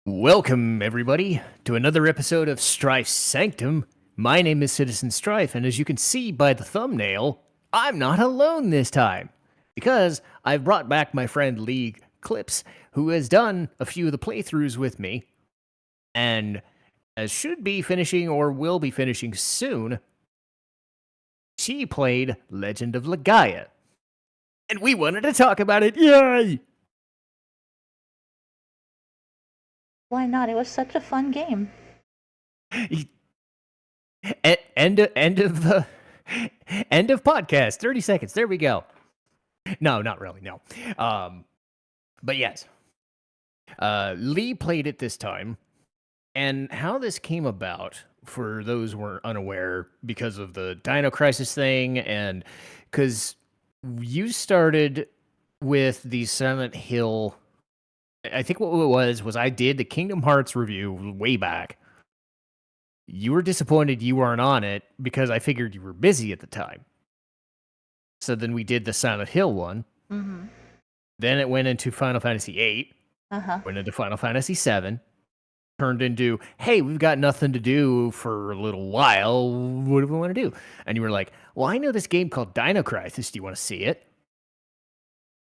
Welcome, everybody, to another episode of Strife's Sanctum. My name is Citizen Strife, and as you can see by the thumbnail, I'm not alone this time. Because I've brought back my friend LeighClipse, who has done a few of the playthroughs with me, and as should be finishing or will be finishing soon, she played Legend of Legaia. And we wanted to talk about it. Yay! Why not? It was such a fun game. End of end of podcast. 30 seconds. There we go. No, not really. No. But yes. Leigh played it this time. And how this came about, for those who are unaware, because of the Dino Crisis thing, and because you started with the Silent Hill. I think what it was I did the Kingdom Hearts review way back. You were disappointed you weren't on it because I figured you were busy at the time. So then we did the Silent Hill one. Mm-hmm. Then it went into Final Fantasy VIII. Went into Final Fantasy VII. Turned into, hey, we've got nothing to do for a little while. What do we want to do? And you were like, well, I know this game called Dino Crisis. Do you want to see it?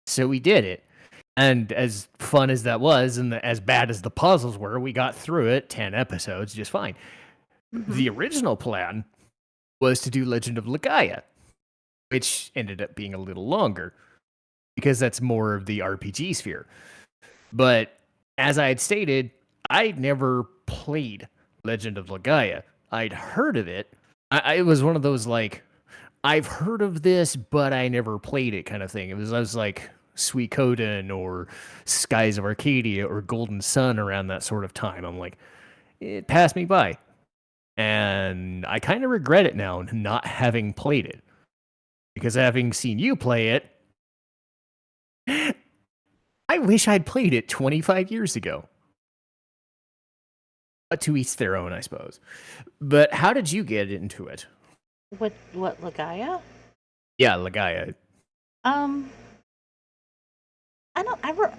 So we did it. And as fun as that was, and as bad as the puzzles were, we got through it, 10 episodes, just fine. Mm-hmm. The original plan was to do Legend of Legaia, which ended up being a little longer because that's more of the RPG sphere. But as I had stated, I'd never played Legend of Legaia. I'd heard of it. It was one of those like, I've heard of this, but I never played it kind of thing. I was like Suikoden or Skies of Arcadia or Golden Sun around that sort of time. I'm like, it passed me by. And I kind of regret it now not having played it. Because having seen you play it, I wish I'd played it 25 years ago. But to each their own, I suppose. But how did you get into it? What Legaia? Yeah, Legaia.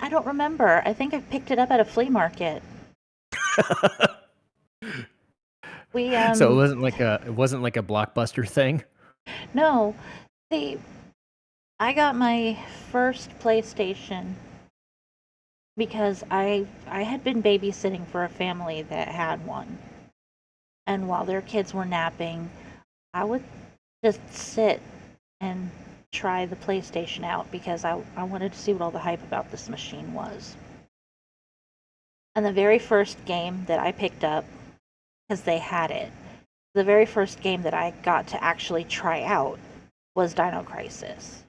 I don't remember. I think I picked it up at a flea market. We So it wasn't like a Blockbuster thing? No. I got my first PlayStation because I had been babysitting for a family that had one. And while their kids were napping, I would just sit and try the PlayStation out because I wanted to see what all the hype about this machine was. And the very first game that I picked up, because they had it, the very first game that I got to actually try out was Dino Crisis.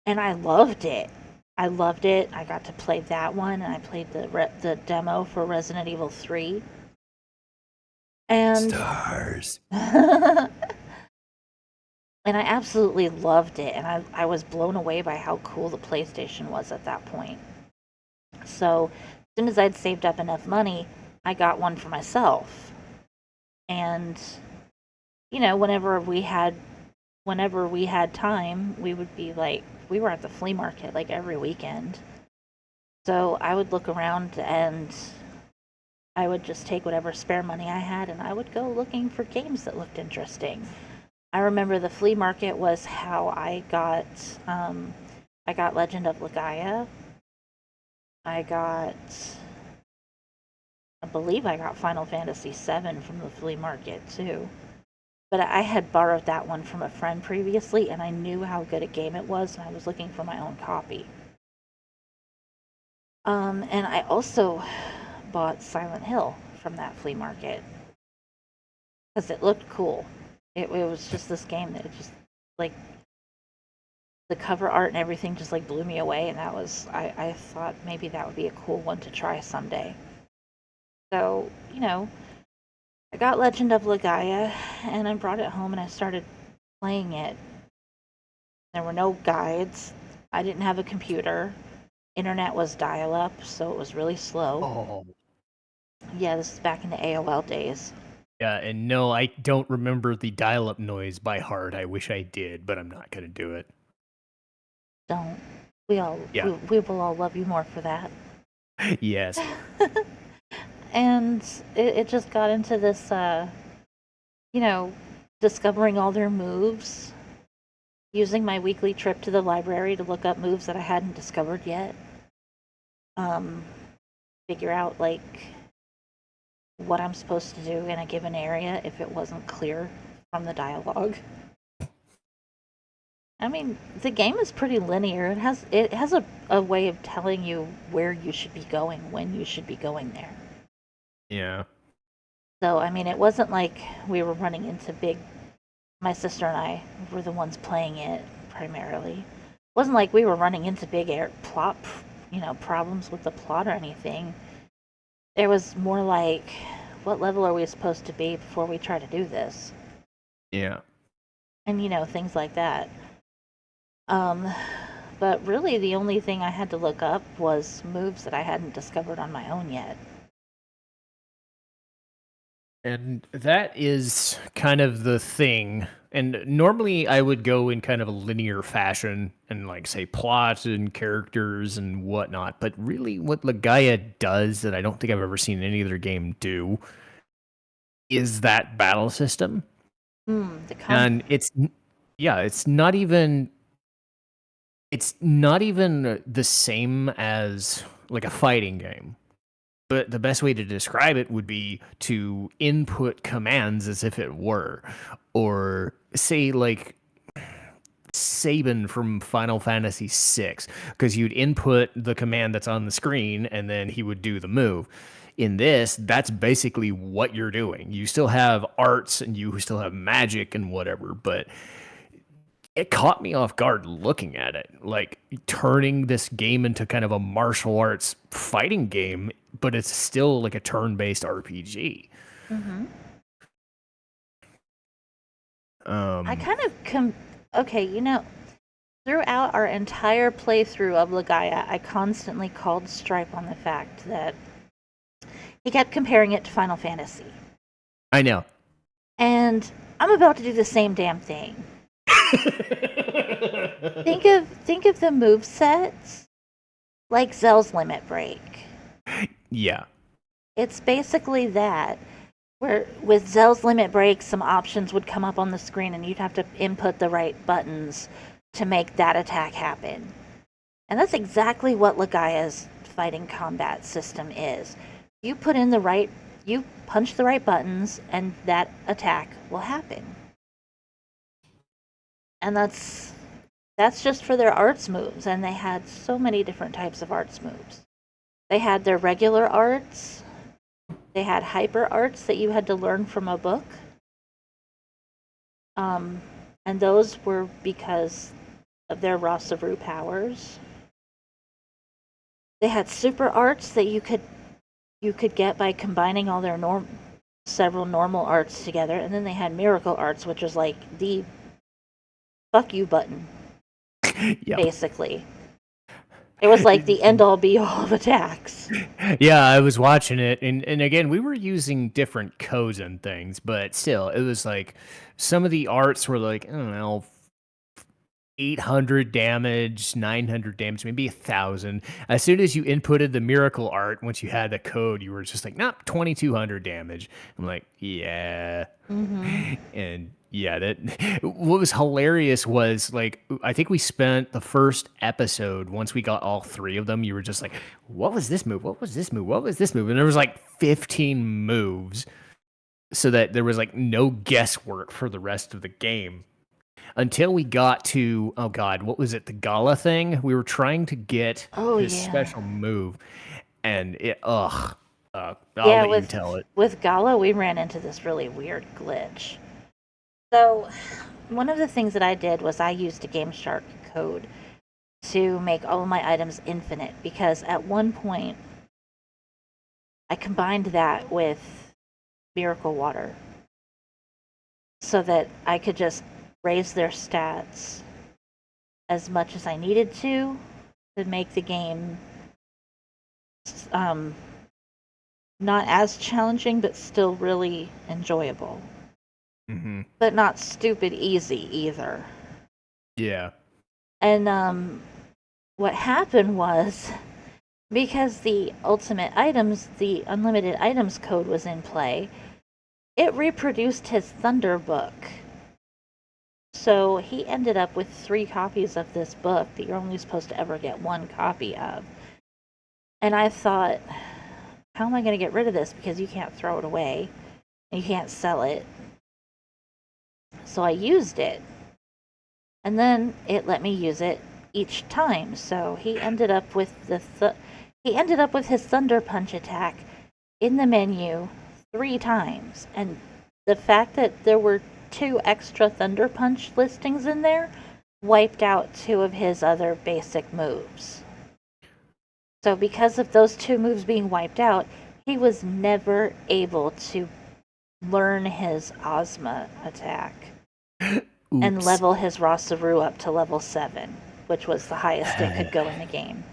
And I loved it. I loved it. I got to play that one, and I played the demo for Resident Evil 3. And Stars. and I absolutely loved it, and I was blown away by how cool the PlayStation was at that point. So as soon as I'd saved up enough money, I got one for myself. And whenever we had time, we would be like, we were at the flea market like every weekend. So I would look around and I would just take whatever spare money I had and I would go looking for games that looked interesting. I remember the flea market was how I got Legend of Legaia. I believe I got Final Fantasy VII from the flea market too. But I had borrowed that one from a friend previously, and I knew how good a game it was, and I was looking for my own copy. And I also bought Silent Hill from that flea market because it looked cool. It was just this game that just like the cover art and everything just like blew me away, and I thought maybe that would be a cool one to try someday. So I got Legend of Legaia and I brought it home and I started playing it. There were no guides. I didn't have a computer. Internet was dial up, so it was really slow. Oh. Yeah, this is back in the AOL days. Yeah, and no, I don't remember the dial-up noise by heart. I wish I did, but I'm not going to do it. Don't. We Yeah. we will all love you more for that. Yes. And it just got into this, you know, discovering all their moves, using my weekly trip to the library to look up moves that I hadn't discovered yet. Figure out, like, what I'm supposed to do in a given area if it wasn't clear from the dialogue. I mean, the game is pretty linear. It has a way of telling you where you should be going, when you should be going there. Yeah. So, I mean, it wasn't like we were running into my sister and I were the ones playing it primarily. It wasn't like we were running into big plot, problems with the plot or anything. It was more like, what level are we supposed to be before we try to do this? Yeah. And, things like that. But really the only thing I had to look up was moves that I hadn't discovered on my own yet. And that is kind of the thing. And normally I would go in kind of a linear fashion and like say plot and characters and whatnot. But really what Legaia does that I don't think I've ever seen any other game do is that battle system. And it's not even the same as like a fighting game. But the best way to describe it would be to input commands as if it were. Or say like Sabin from Final Fantasy VI, because you'd input the command that's on the screen and then he would do the move. In this, that's basically what you're doing. You still have arts and you still have magic and whatever, but it caught me off guard looking at it. Like turning this game into kind of a martial arts fighting game, but it's still like a turn-based RPG. Mm-hmm. I Um, kind of okay, throughout our entire playthrough of Legaia, I constantly called Stripe on the fact that he kept comparing it to Final Fantasy. I know. And I'm about to do the same damn thing. Think of the move sets like Zell's Limit Break. Yeah. It's basically that, where with Zell's Limit Break, some options would come up on the screen and you'd have to input the right buttons to make that attack happen. And that's exactly what Legaia's fighting combat system is. You punch the right buttons and that attack will happen. And that's just for their arts moves, and they had so many different types of arts moves. They had their regular arts, they had hyper arts that you had to learn from a book. And those were because of their RWBY powers. They had super arts that you could get by combining all their several normal arts together, and then they had miracle arts, which was like the fuck you button. Yep. Basically. It was like the end all be all of attacks. Yeah, I was watching it, and again, we were using different codes and things, but still, it was like some of the arts were like, I don't know, 800 damage, 900 damage, maybe 1,000. As soon as you inputted the miracle art, once you had the code, you were just like, nope, 2,200 damage. I'm like, yeah. Mm-hmm. And yeah, that what was hilarious was like I think we spent the first episode once we got all three of them. You were just like, "What was this move? What was this move? What was this move?" And there was like 15 moves, so that there was like no guesswork for the rest of the game until we got to oh god, what was it? The Gala thing. We were trying to get his special move, and I'll let you tell it. With Gala, we ran into this really weird glitch. So, one of the things that I did was I used a Game Shark code to make all of my items infinite, because at one point I combined that with Miracle Water so that I could just raise their stats as much as I needed to make the game not as challenging, but still really enjoyable. Mm-hmm. But not stupid easy either. Yeah. And what happened was because the ultimate items, the unlimited items code was in play, it reproduced his Thunder book. So he ended up with 3 copies of this book that you're only supposed to ever get 1 copy of. And I thought, how am I going to get rid of this? Because you can't throw it away. And you can't sell it. So I used it. And then it let me use it each time. So he ended up with his Thunder Punch attack in the menu 3 times. And the fact that there were 2 extra Thunder Punch listings in there wiped out 2 of his other basic moves. So because of those 2 moves being wiped out, he was never able to learn his Ozma attack and level his Rosaru up to level 7, which was the highest it could go in the game.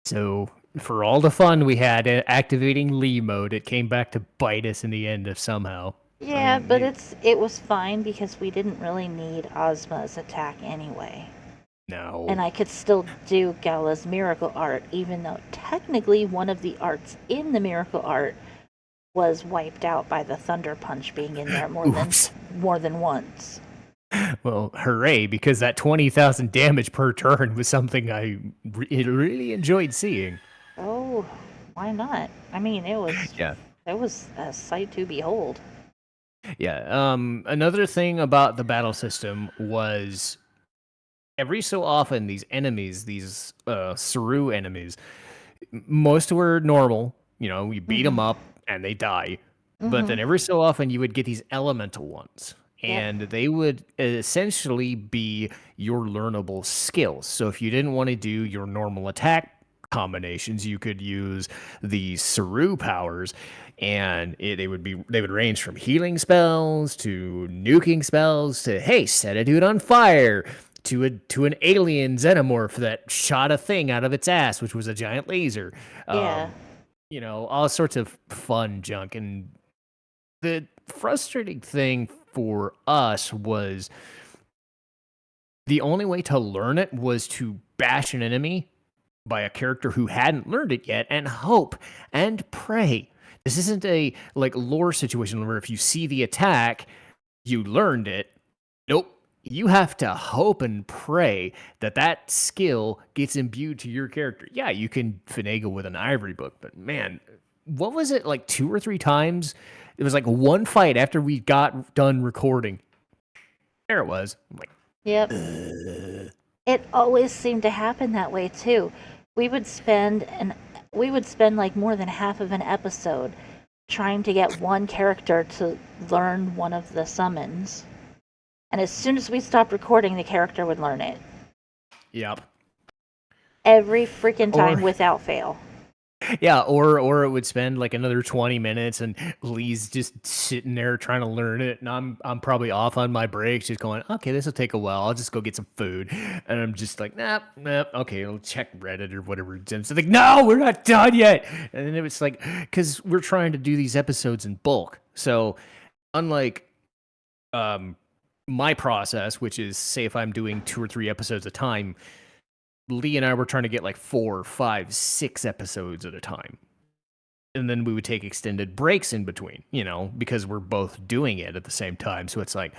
So for all the fun we had activating Leigh mode, it came back to bite us in the end of somehow. Yeah, but it was fine because we didn't really need Ozma's attack anyway. No. And I could still do Gala's miracle art, even though technically one of the arts in the miracle art was wiped out by the Thunder Punch being in there more than once. Well, hooray, because that 20,000 damage per turn was something I really enjoyed seeing. Oh, why not? I mean, it was a sight to behold. Yeah. Another thing about the battle system was every so often these enemies, these Saru enemies, most were normal. You know, you beat them up and they die. But then every so often you would get these elemental ones. And they would essentially be your learnable skills. So if you didn't want to do your normal attack combinations, you could use the Saru powers, and they would range from healing spells to nuking spells to, hey, set a dude on fire, to an alien xenomorph that shot a thing out of its ass, which was a giant laser. You know, all sorts of fun junk. And the frustrating thing for us was the only way to learn it was to bash an enemy by a character who hadn't learned it yet and hope and pray. This isn't a like lore situation where if you see the attack, you learned it. Nope. You have to hope and pray that that skill gets imbued to your character. Yeah, you can finagle with an ivory book, but man, what was it, like 2 or 3 times? It was like one fight after we got done recording. There it was. I'm like, yep. It always seemed to happen that way too. We would spend like more than half of an episode trying to get one character to learn one of the summons. And as soon as we stopped recording, the character would learn it. Yep. Every freaking time without fail. Yeah, or it would spend like another 20 minutes and Leigh's just sitting there trying to learn it, and I'm probably off on my breaks just going, okay, this will take a while. I'll just go get some food. And I'm just like, nah, okay, I'll check Reddit or whatever. It's like, no, we're not done yet. And then it was like, because we're trying to do these episodes in bulk. So unlike my process, which is, say, if I'm doing 2 or 3 episodes a time, Leigh and I were trying to get like 4, 5, 6 episodes at a time. And then we would take extended breaks in between, you know, because we're both doing it at the same time. So it's like,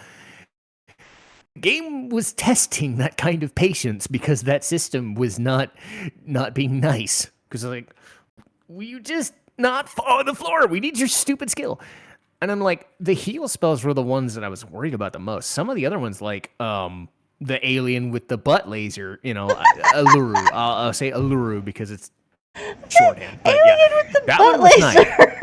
the game was testing that kind of patience because that system was not being nice. Because like, will you just not fall on the floor? We need your stupid skill. And I'm like, the heal spells were the ones that I was worried about the most. Some of the other ones, like the alien with the butt laser, you know, Aluru. I'll say Aluru because it's shorthand. But alien yeah, with the that butt one was laser. nice.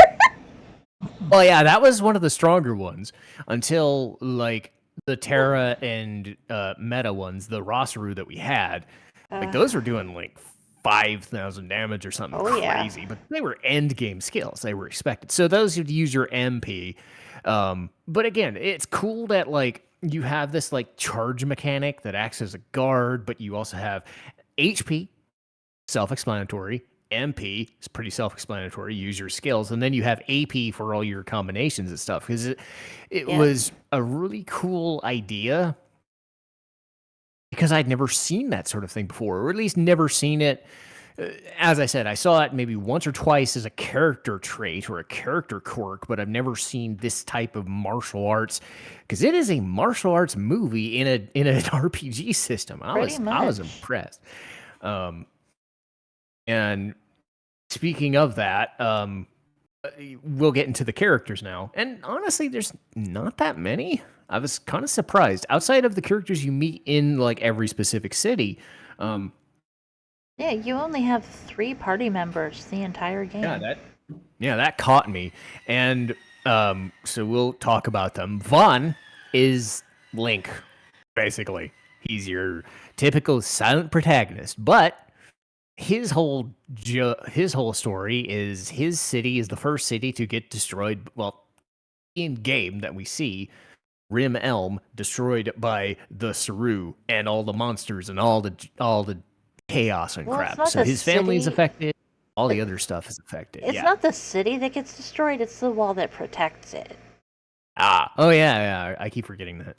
Well, yeah, that was one of the stronger ones until like the Terra and Meta ones, the Rosaru that we had. Like those were doing like 5,000 damage or something crazy, but they were end game skills. They were expected. So those would use your MP. But again, it's cool that like you have this like charge mechanic that acts as a guard, but you also have HP, self-explanatory. MP is pretty self-explanatory. Use your skills, and then you have AP for all your combinations and stuff. Because it was a really cool idea. Because I'd never seen that sort of thing before, or at least never seen it as I said, I saw it maybe once or twice as a character trait or a character quirk, but I've never seen this type of martial arts because it is a martial arts movie in an RPG system. Pretty I was much. impressed. Um, and speaking of that, we'll get into the characters now. And honestly, there's not that many. I was kind of surprised. Outside of the characters you meet in like every specific city, Yeah, you only have 3 party members the entire yeah, game. that caught me. And so we'll talk about them. Vaughn is Link, basically. He's your typical silent protagonist, but his whole story is his city is the first city to get destroyed. Well, in game that we see, Rim Elm destroyed by the Saru and all the monsters and all the chaos and Well, it's crap. not So the his family is city. affected. All the other stuff is affected. It's Yeah. not the city that gets destroyed, it's the wall that protects it. Oh yeah. I keep forgetting that.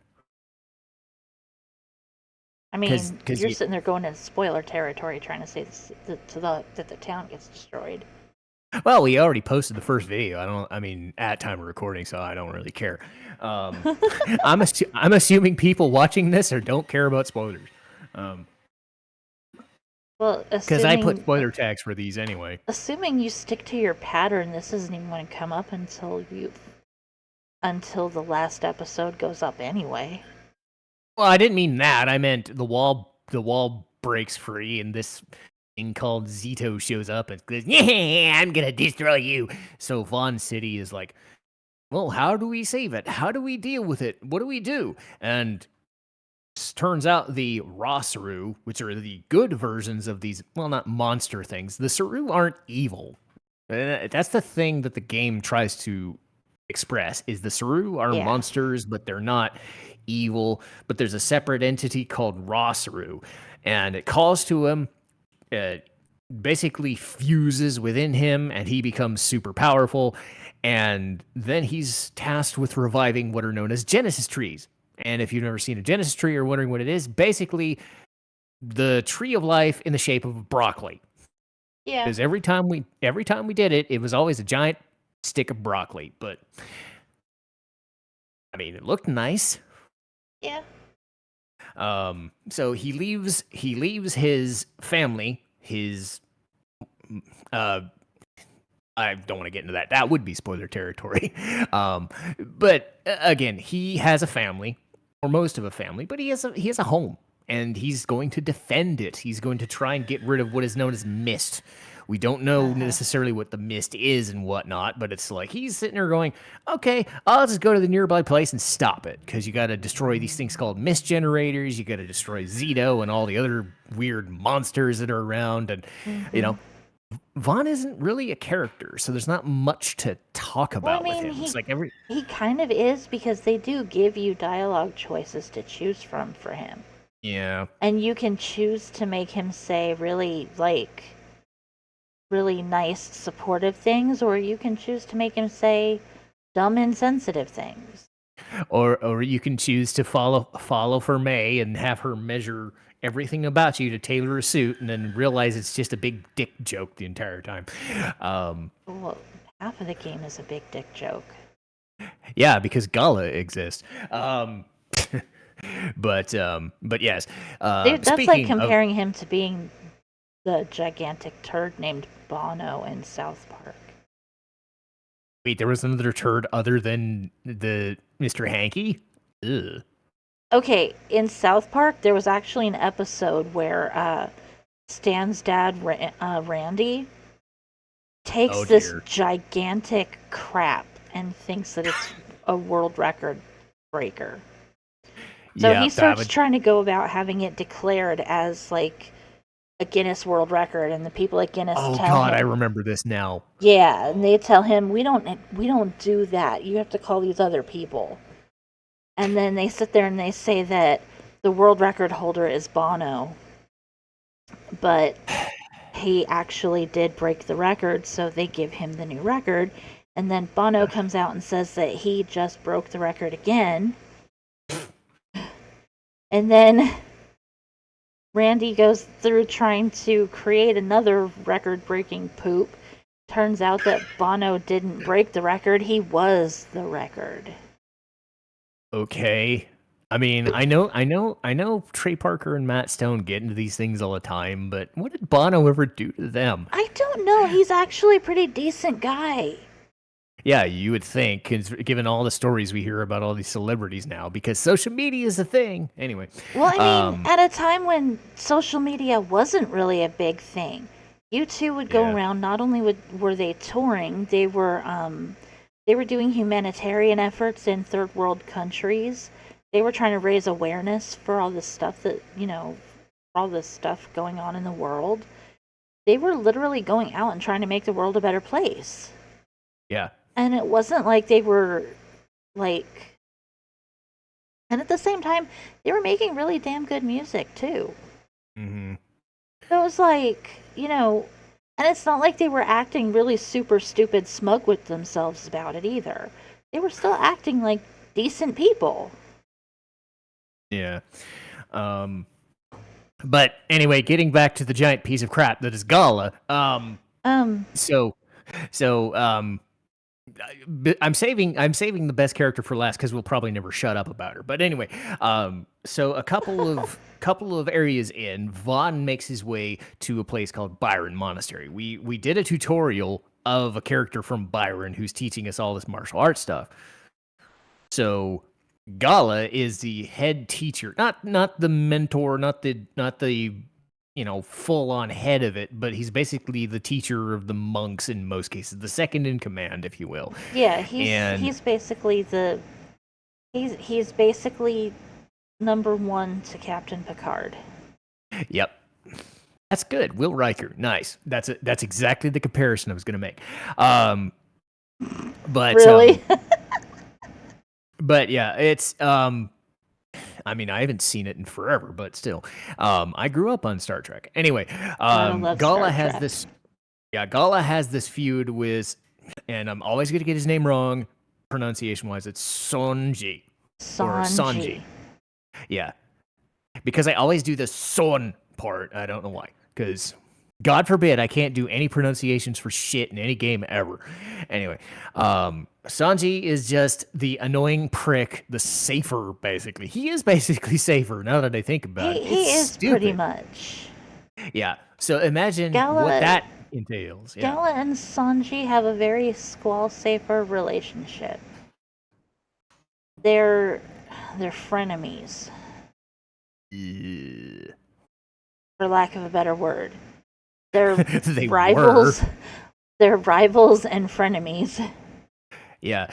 I mean, 'Cause you're you- sitting there going into spoiler territory trying to say that the town gets destroyed. Well, we already posted the first video. I mean, at time of recording, so I don't really care. I'm assuming people watching this or don't care about spoilers. Well, Because I put spoiler tags for these anyway. assuming you stick to your pattern, this isn't even going to come up until the last episode goes up anyway. Well, I didn't mean that. I meant the wall breaks free and this thing called Zito shows up and goes, "Yeah, I'm gonna destroy you." So Vaughn City is like, well, how do we save it? How do we deal with it? What do we do? And turns out the raw Saru, which are the good versions of these, well, not monster things. The Saru aren't evil. That's the thing that the game tries to express is the Saru are Yeah. monsters, but they're not evil. But there's a separate entity called Raw Saru, and it calls to him. Basically fuses within him, and he becomes super powerful. And then he's tasked with reviving what are known as Genesis trees. And if you've never seen a Genesis tree or wondering what it is, basically the tree of life in the shape of broccoli. Yeah. Because every time we did it, it was always a giant stick of broccoli. But I mean, it looked nice. Yeah. So he leaves his family, his I don't want to get into that. That would be spoiler territory. But again, he has a family, or most of a family, but he has a home, and he's going to defend it. He's going to try and get rid of what is known as mist. We don't know necessarily what the mist is and whatnot, but it's like he's sitting there going, okay, I'll just go to the nearby place and stop it, because you got to destroy these things called mist generators. You got to destroy Zito and all the other weird monsters that are around, and you know. Vaughn isn't really a character, so there's not much to talk about with him. It's like he kind of is, because they do give you dialogue choices to choose from for him. Yeah. And you can choose to make him say really nice, supportive things, or you can choose to make him say dumb, insensitive things. Or you can choose to follow for May and have her measure everything about you to tailor a suit, and then realize it's just a big dick joke the entire time. Well, half of the game is a big dick joke. Yeah, because Gala exists. But yes. Dude, that's like comparing him to being the gigantic turd named Bono in South Park. Wait, there was another turd other than the Mr. Hanky? Ugh. Okay, in South Park, there was actually an episode where Stan's dad, Randy, takes this gigantic crap and thinks that it's a world record breaker. So he starts trying to go about having it declared as like a Guinness World Record, and the people at Guinness tell him. Oh God, I remember this now. Yeah, and they tell him, we don't do that. You have to call these other people. And then they sit there and they say that the world record holder is Bono. But he actually did break the record, so they give him the new record. And then Bono comes out and says that he just broke the record again. And then Randy goes through trying to create another record-breaking poop. Turns out that Bono didn't break the record, he was the record. Okay. I mean, I know Trey Parker and Matt Stone get into these things all the time, but what did Bono ever do to them? I don't know. He's actually a pretty decent guy. Yeah, you would think, given all the stories we hear about all these celebrities now, because social media is a thing. Anyway. Well, I mean, at a time when social media wasn't really a big thing, you two would go Yeah. around. Not only were they touring, they were doing humanitarian efforts in third world countries. They were trying to raise awareness for all this stuff that, all this stuff going on in the world. They were literally going out and trying to make the world a better place. Yeah. And it wasn't like they were like, and at the same time, they were making really damn good music too. Mm-hmm. So it was like, and it's not like they were acting really super stupid smug with themselves about it either. They were still acting like decent people. Yeah. But anyway, getting back to the giant piece of crap that is Gala. So I'm saving the best character for last because we'll probably never shut up about her. But anyway, so a couple of areas in, Vaughn makes his way to a place called Byron Monastery. We did a tutorial of a character from Byron who's teaching us all this martial arts stuff. So Gala is the head teacher, not the mentor, not the full on head of it, but he's basically the teacher of the monks in most cases, the second in command, if you will. Yeah, And he's basically he's basically number one to Captain Picard. Yep. That's good. Will Riker. Nice. That's exactly the comparison I was going to make. But really? but yeah, it's I mean, I haven't seen it in forever, but still. I grew up on Star Trek. Anyway, love Gala Star has Trek. this Gala has this feud with, and I'm always going to get his name wrong pronunciation wise, it's Sonji. Or Sanji. Yeah. Because I always do the son part. I don't know why. Because God forbid I can't do any pronunciations for shit in any game ever. Anyway, Sanji is just the annoying prick, the safer, basically. He is basically safer now that I think about it. He is stupid. pretty much. Yeah. So imagine what that entails. Yeah. Gala and Sanji have a very squall-safer relationship. They're frenemies. Yeah. For lack of a better word. They're they rivals. Were. They're rivals and frenemies. Yeah,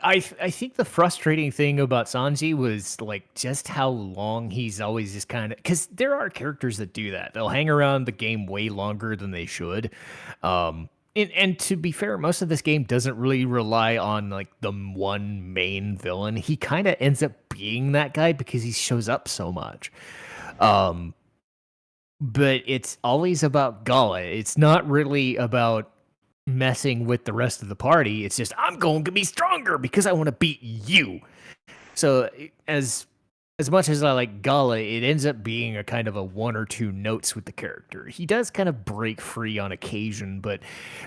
I think the frustrating thing about Sanji was like just how long he's always just kind of, because there are characters that do that. They'll hang around the game way longer than they should. And to be fair, most of this game doesn't really rely on like the one main villain. He kind of ends up being that guy because he shows up so much. But it's always about Gala. It's not really about messing with the rest of the party. It's just, I'm going to be stronger because I want to beat you. So as much as I like Gala, it ends up being a kind of a one or two notes with the character. He does kind of break free on occasion, but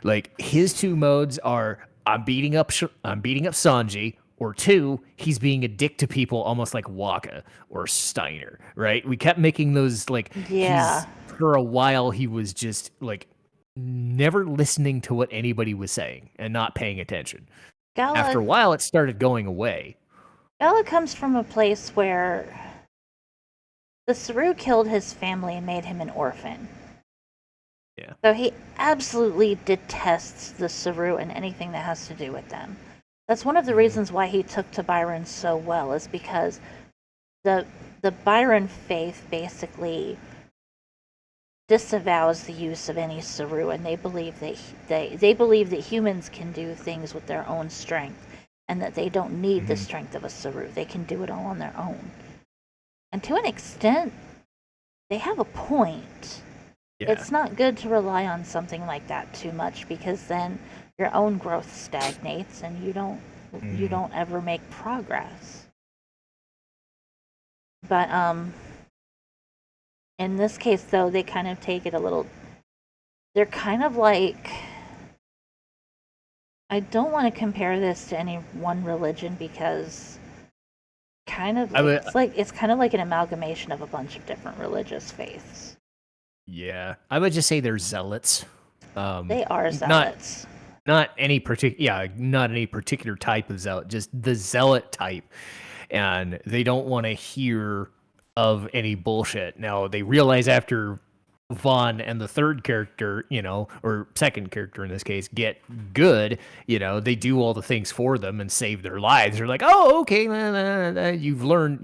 like his two modes are I'm beating up Sanji, or two, he's being a dick to people almost like Waka or Steiner, right? We kept making those like for a while he was just like never listening to what anybody was saying and not paying attention. After a while, it started going away. Gala comes from a place where the Saru killed his family and made him an orphan. Yeah. So he absolutely detests the Saru and anything that has to do with them. That's one of the reasons why he took to Byron so well, is because the Byron faith basically disavows the use of any Saru, and they believe that they believe that humans can do things with their own strength, and that they don't need the strength of a Saru. They can do it all on their own. And to an extent, they have a point. Yeah. It's not good to rely on something like that too much, because then your own growth stagnates and you don't ever make progress. But In this case, though, they kind of take it a little. They're kind of like. I don't want to compare this to any one religion because kind of I would, it's kind of like an amalgamation of a bunch of different religious faiths. yeah, I would just say they're zealots. They are Not zealots. not any particular, yeah, not any particular type of zealot, just the zealot type, and they don't want to hear of any bullshit. Now they realize after Vaughn and the third character, or second character in this case, get good, they do all the things for them and save their lives. They're like, oh, okay, you've learned,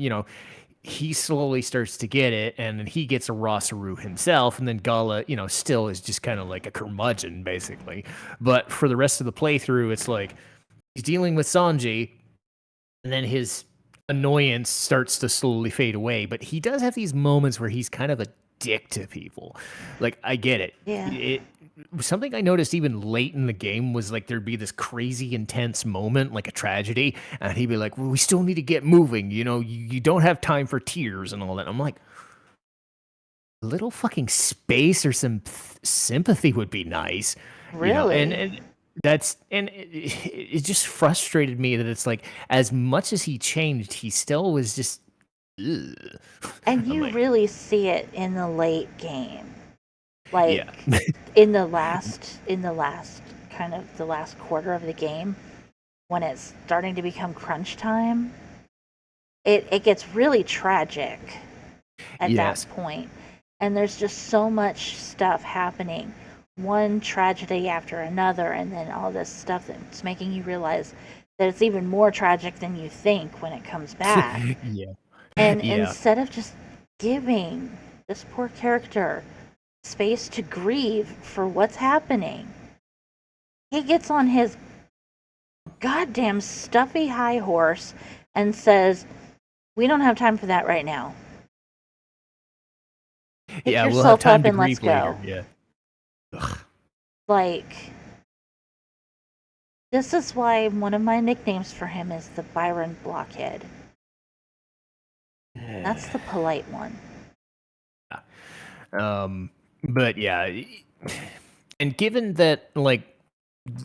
he slowly starts to get it, and then he gets a Rosaru himself, and then Gala, still is just kind of like a curmudgeon, basically. But for the rest of the playthrough, it's like he's dealing with Sanji, and then his annoyance starts to slowly fade away. But he does have these moments where he's kind of a dick to people. Like, I get it. Yeah. Something I noticed even late in the game was like there'd be this crazy intense moment, like a tragedy, and he'd be like, "Well, we still need to get moving. You don't have time for tears and all that." I'm like, a little fucking space or some sympathy would be nice, Really? and it just frustrated me that it's like as much as he changed, he still was just. Ugh. And I'm you like, really see it in the late game. Like yeah, in the last kind of the last quarter of the game when it's starting to become crunch time, it gets really tragic at that yes, point. And there's just so much stuff happening. One tragedy after another, and then all this stuff that's making you realize that it's even more tragic than you think when it comes back. yeah, And yeah. instead of just giving this poor character space to grieve for what's happening, he gets on his goddamn stuffy high horse and says, "We don't have time for that right now. Pick Yeah, we'll have yourself time up to and let's grieve later. go." Yeah. Ugh. Like, this is why one of my nicknames for him is the Byron Blockhead. That's the polite one. But yeah, and given that, like,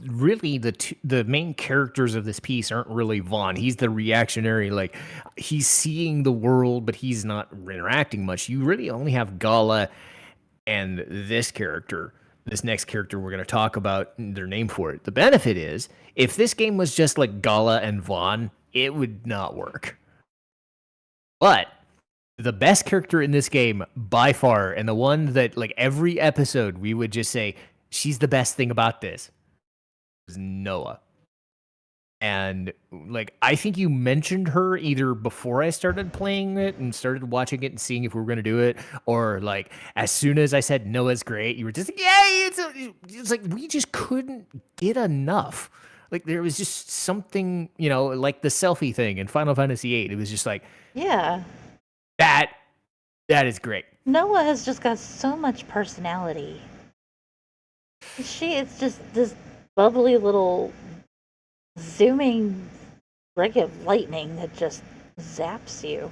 really the main characters of this piece aren't really Vaughn. He's the reactionary, like he's seeing the world, but he's not interacting much. You really only have Gala and this next character we're going to talk about, their name for it. The benefit is, if this game was just like Gala and Vaughn, it would not work. But the best character in this game by far, and the one that like every episode we would just say, she's the best thing about this, is Noah. And like I think you mentioned her either before I started playing it and started watching it and seeing if we were gonna do it, or like as soon as I said Noah's great, you were just like, yay! It's like we just couldn't get enough. Like there was just something, like the selfie thing in Final Fantasy VIII. It was just like Yeah. that. That is great. Noah has just got so much personality. It's just this bubbly little zooming rig of lightning that just zaps you.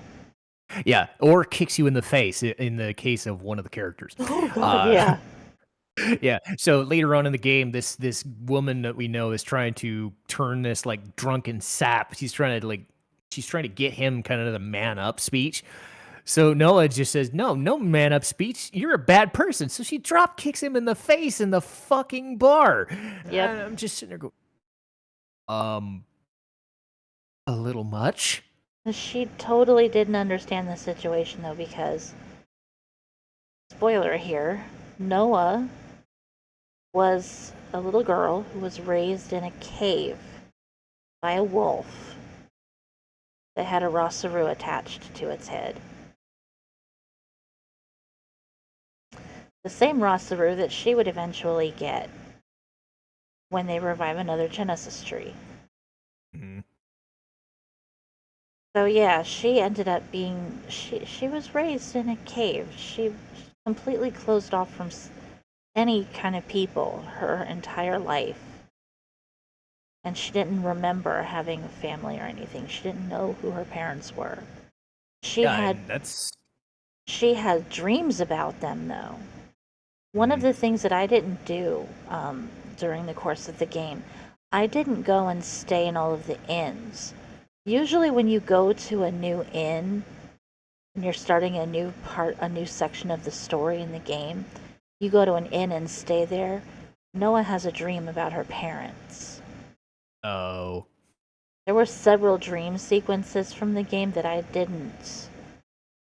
Yeah, or kicks you in the face in the case of one of the characters. Oh god, yeah. Yeah. So later on in the game, this woman that we know is trying to turn this like drunken sap. She's trying to get him kind of the man up speech. So Noah just says, "No, no man up speech. You're a bad person." So she drop kicks him in the face in the fucking bar. Yep. And I'm just sitting there going, um, a little much. She totally didn't understand the situation though, because spoiler here, Noah was a little girl who was raised in a cave by a wolf that had a Rosaru attached to its head. The same Rosaru that she would eventually get when they revive another Genesis tree. Mhm. So yeah, she ended up being she was raised in a cave. She completely closed off from any kind of people her entire life. And she didn't remember having a family or anything. She didn't know who her parents were. She Yeah, had and that's She had dreams about them, though. One of the things that I didn't do during the course of the game, I didn't go and stay in all of the inns. Usually when you go to a new inn and you're starting a new section of the story in the game, you go to an inn and stay there. Noah has a dream about her parents. Oh. There were several dream sequences from the game that I didn't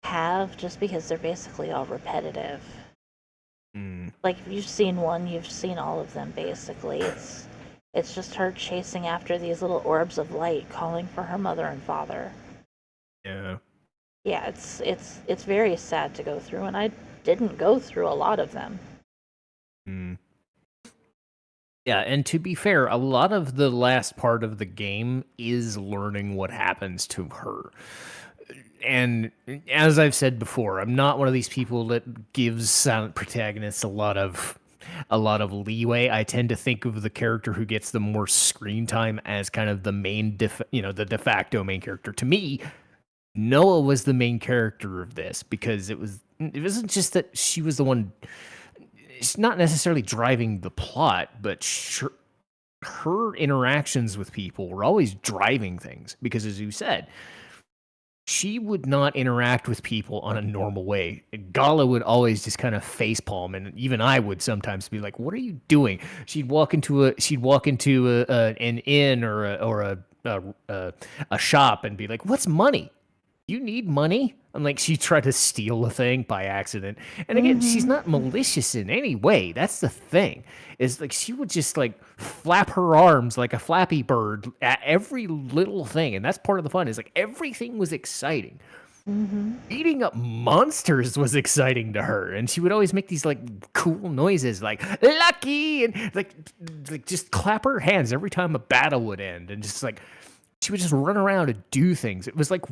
have just because they're basically all repetitive. Like, if you've seen one, you've seen all of them, basically. It's just her chasing after these little orbs of light, calling for her mother and father. Yeah. Yeah, it's very sad to go through, and I didn't go through a lot of them. Yeah, and to be fair, a lot of the last part of the game is learning what happens to her. And as I've said before, I'm not one of these people that gives silent protagonists a lot of leeway. I tend to think of the character who gets the more screen time as kind of the main the de facto main character. To me, Noah was the main character of this because it wasn't just that she was the one. It's not necessarily driving the plot, but her interactions with people were always driving things because, as you said, she would not interact with people on a normal way. Gala would always just kind of facepalm, and even I would sometimes be like, "What are you doing?" She'd walk into an inn or a shop and be like, "What's money? You need money?" I'm like, she tried to steal a thing by accident. And again, she's not malicious in any way. That's the thing. Is like she would just like flap her arms like a flappy bird at every little thing. And that's part of the fun, is like everything was exciting. Beating up monsters was exciting to her, and she would always make these like cool noises like lucky and like just clap her hands every time a battle would end, and just like she would just run around and do things. It was like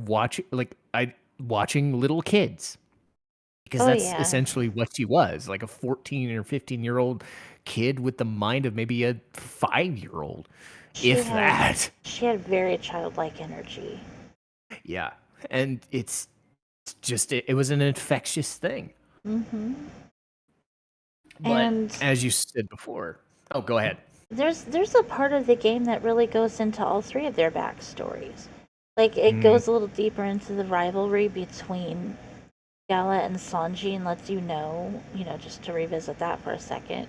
watching little kids, because that's essentially what she was, like a 14 or 15-year-old kid with the mind of maybe a 5-year-old, if that. She had very childlike energy. Yeah, and it's just it was an infectious thing. But And as you said before, oh, go ahead. There's a part of the game that really goes into all three of their backstories. Like, it goes a little deeper into the rivalry between Gala and Sanji and lets you know, just to revisit that for a second.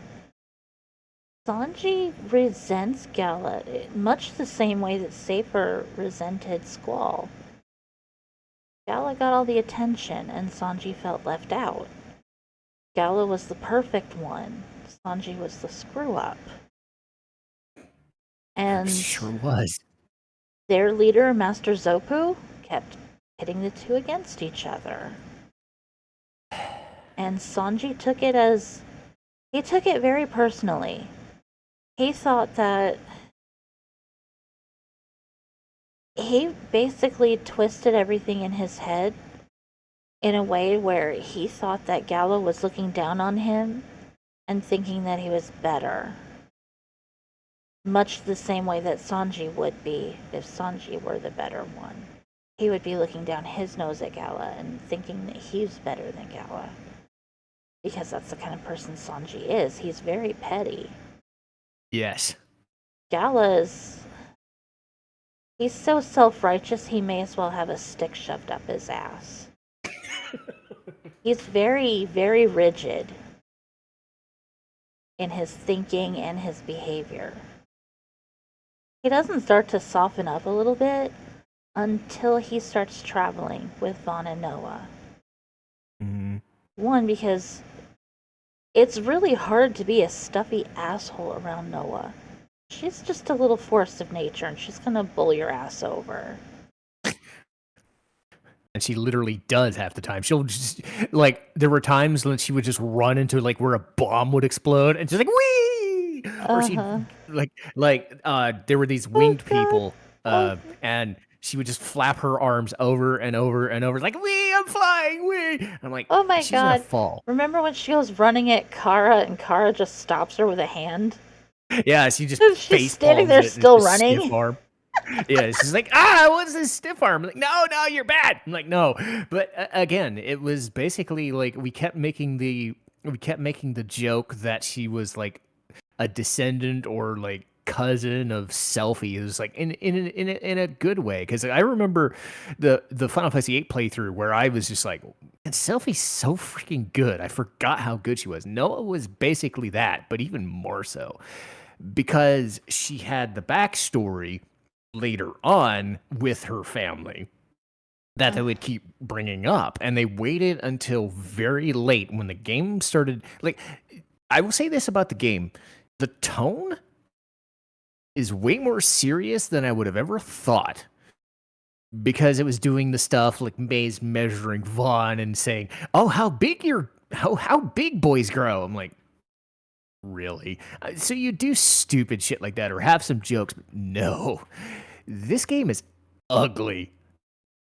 Sanji resents Gala much the same way that Safer resented Squall. Gala got all the attention and Sanji felt left out. Gala was the perfect one. Sanji was the screw-up. And sure was. Their leader, Master Zopu, kept pitting the two against each other. And Sanji took it very personally. He thought that he basically twisted everything in his head in a way where he thought that Gallo was looking down on him and thinking that he was better. Much the same way that Sanji would be if Sanji were the better one. He would be looking down his nose at Gala and thinking that he's better than Gala. Because that's the kind of person Sanji is. He's very petty. Yes. He's so self-righteous he may as well have a stick shoved up his ass. He's very, very rigid in his thinking and his behavior. He doesn't start to soften up a little bit until he starts traveling with Vaughn and Noah. Mm-hmm. One, because it's really hard to be a stuffy asshole around Noah. She's just a little force of nature, and she's gonna bowl your ass over. And she literally does half the time. She'll just, like, there were times when she would just run into, like, where a bomb would explode, and she's like, wee! Or she'd, there were these winged people, and she would just flap her arms over and over and over, like, wee, I'm flying, wee! I'm like, oh my she's god, gonna fall. Remember when she was running at Kara, and Kara just stops her with a hand? Yeah, she just she's standing there still running. Arm. Yeah, she's like, what's this stiff arm? I'm like, no, you're bad. I'm like, no. But again, it was basically like we kept making the joke that she was like a descendant or like cousin of Selphie. It was like in a good way, because I remember the Final Fantasy VIII playthrough where I was just like, and Selphie's so freaking good. I forgot how good she was. Noah was basically that, but even more so, because she had the backstory later on with her family that they would keep bringing up, and they waited until very late when the game started. Like, I will say this about the game: the tone is way more serious than I would have ever thought, because it was doing the stuff like May's measuring Vaughn and saying, "Oh, how big boys grow." I'm like, really? So you do stupid shit like that or have some jokes, but no, this game is ugly.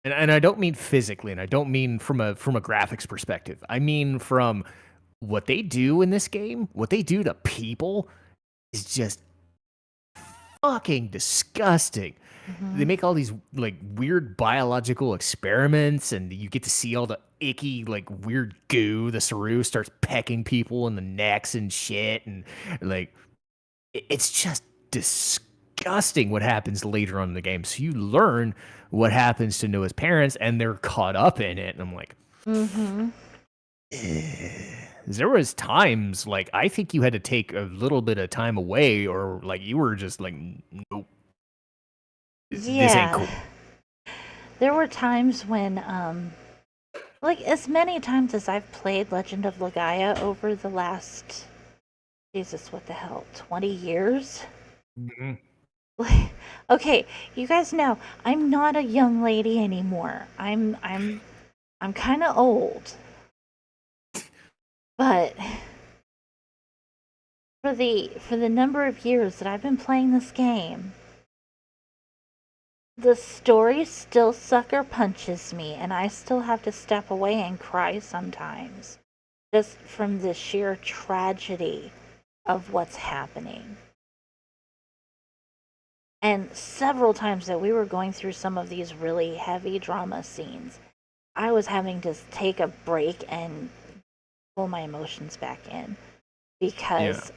And I don't mean physically, and I don't mean from a graphics perspective. I mean from what they do in this game, what they do to people is just fucking disgusting. They make all these like weird biological experiments, and you get to see all the icky, like weird goo. The Saru starts pecking people in the necks and shit, and like it's just disgusting what happens later on in the game. So you learn what happens to Noah's parents, and they're caught up in it. And I'm like, there was times like I think you had to take a little bit of time away, or like you were just like, nope, this ain't cool. There were times when, like as many times as I've played Legend of Legaia over the last, Jesus, what the hell, 20 years? Okay, you guys know I'm not a young lady anymore. I'm kind of old. But for the number of years that I've been playing this game, the story still sucker punches me, and I still have to step away and cry sometimes, just from the sheer tragedy of what's happening. And several times that we were going through some of these really heavy drama scenes, I was having to take a break and pull my emotions back in, because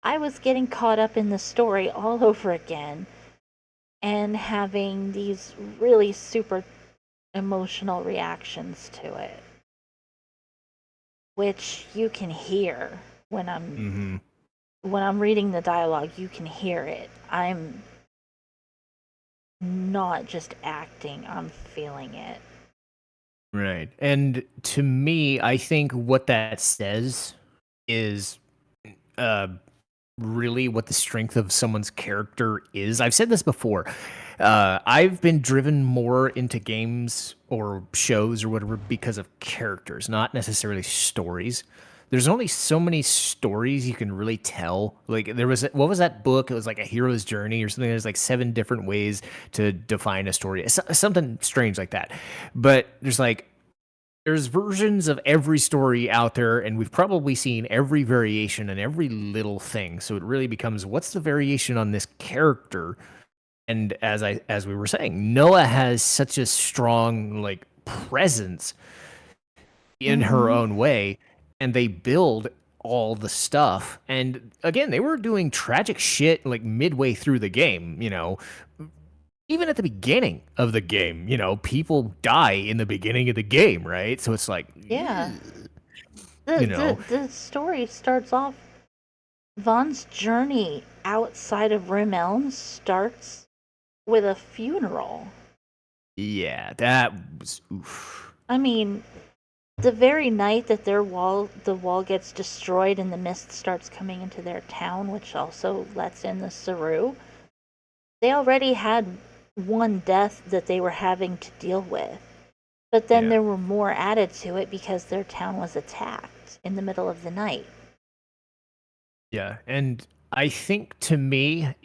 I was getting caught up in the story all over again and having these really super emotional reactions to it, which you can hear when I'm reading the dialogue. You can hear it. I'm not just acting, I'm feeling it. Right. And to me, I think what that says is really what the strength of someone's character is. I've said this before. I've been driven more into games or shows or whatever because of characters, not necessarily stories. There's only so many stories you can really tell. Like there was, what was that book? It was like A Hero's Journey or something. There's like 7 different ways to define a story. Something strange like that. But there's versions of every story out there, and we've probably seen every variation and every little thing. So it really becomes, what's the variation on this character? And as we were saying, Noah has such a strong like presence in her own way, and they build all the stuff. And again, they were doing tragic shit like midway through the game, even at the beginning of the game, people die in the beginning of the game, right? So it's like, Yeah. The story starts off, Vaughn's journey outside of Rim Elms starts with a funeral. Yeah, that was oof. I mean, the very night that the wall gets destroyed and the mist starts coming into their town, which also lets in the Saru, they already had one death that they were having to deal with. But then there were more added to it because their town was attacked in the middle of the night. Yeah, and I think to me,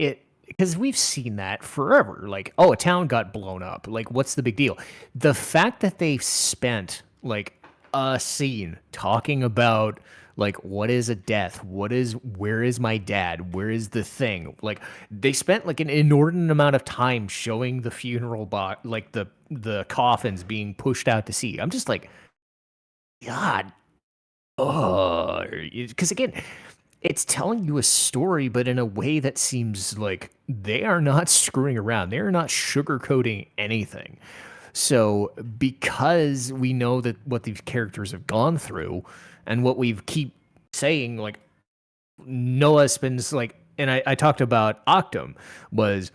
because we've seen that forever. Like, oh, a town got blown up. Like, what's the big deal? The fact that they spent like a scene talking about Like, what is a death? Where is my dad? Where is the thing? Like, they spent like an inordinate amount of time showing the funeral box, like the coffins being pushed out to sea. I'm just like, God, oh, because again, it's telling you a story, but in a way that seems like they are not screwing around. They are not sugarcoating anything. So because we know that what these characters have gone through and what we've keep saying, like Noah spends like, and I talked about Octum was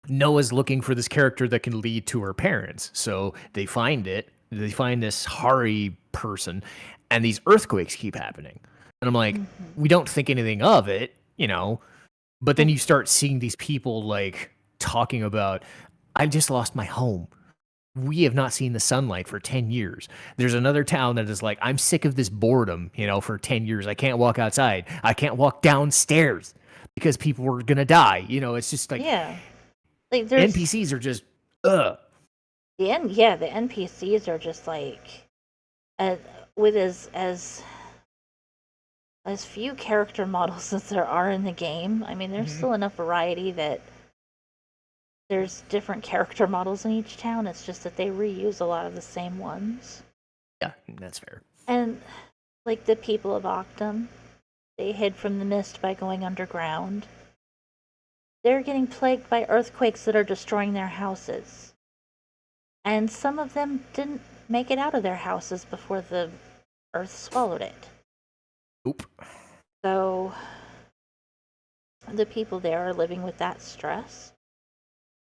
Noah's looking for this character that can lead to her parents. So they find it. They find this Hari person, and these earthquakes keep happening. And I'm like, we don't think anything of it, you know. But then you start seeing these people like talking about, I just lost my home. We have not seen the sunlight for 10 years. There's another town that is like, I'm sick of this boredom, you know, for 10 years. I can't walk outside. I can't walk downstairs because people are going to die. You know, it's just like, Yeah. Like there's NPCs are just, ugh. the NPCs are just like with as few character models as there are in the game. I mean, there's still enough variety that there's different character models in each town. It's just that they reuse a lot of the same ones. Yeah, that's fair. And like the people of Octum, they hid from the mist by going underground. They're getting plagued by earthquakes that are destroying their houses. And some of them didn't make it out of their houses before the earth swallowed it. Oop. So the people there are living with that stress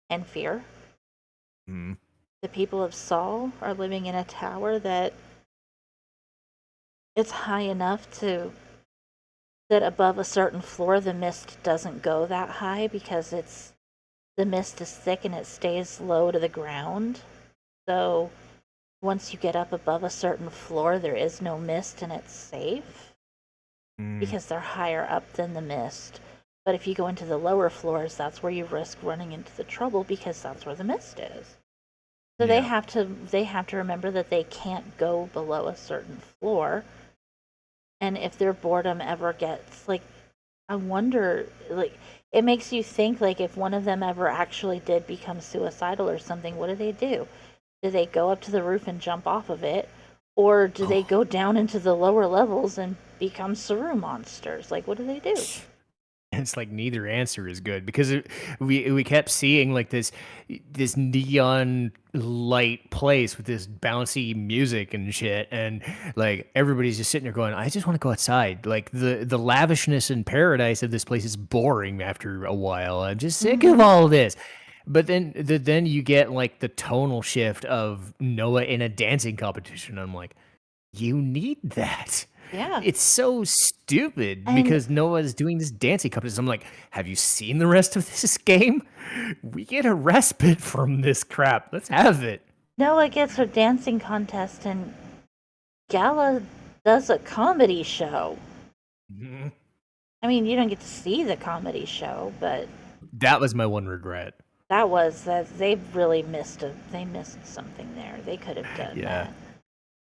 and fear. Mm. The people of Saul are living in a tower that it's high enough that above a certain floor the mist doesn't go that high because the mist is thick and it stays low to the ground. So once you get up above a certain floor, there is no mist and it's safe because they're higher up than the mist. But if you go into the lower floors, that's where you risk running into the trouble because that's where the mist is. So they have to remember that they can't go below a certain floor. And if their boredom ever gets like, I wonder, like, it makes you think like if one of them ever actually did become suicidal or something, what do? Do they go up to the roof and jump off of it? Or do they go down into the lower levels and become Saru monsters? Like, what do they do? It's like neither answer is good because we kept seeing like this neon light place with this bouncy music and shit, and like everybody's just sitting there going, I just want to go outside. Like the lavishness and paradise of this place is boring after a while. I'm just sick of all this. But then you get like the tonal shift of Noah in a dancing competition. I'm like, you need that. Yeah. It's so stupid And because Noah's doing this dancing competition. I'm like, have you seen the rest of this game? We get a respite from this crap. Let's have it. Noah gets her dancing contest and Gala does a comedy show. I mean, you don't get to see the comedy show, but That was my one regret. that they really missed something there. They could have done that.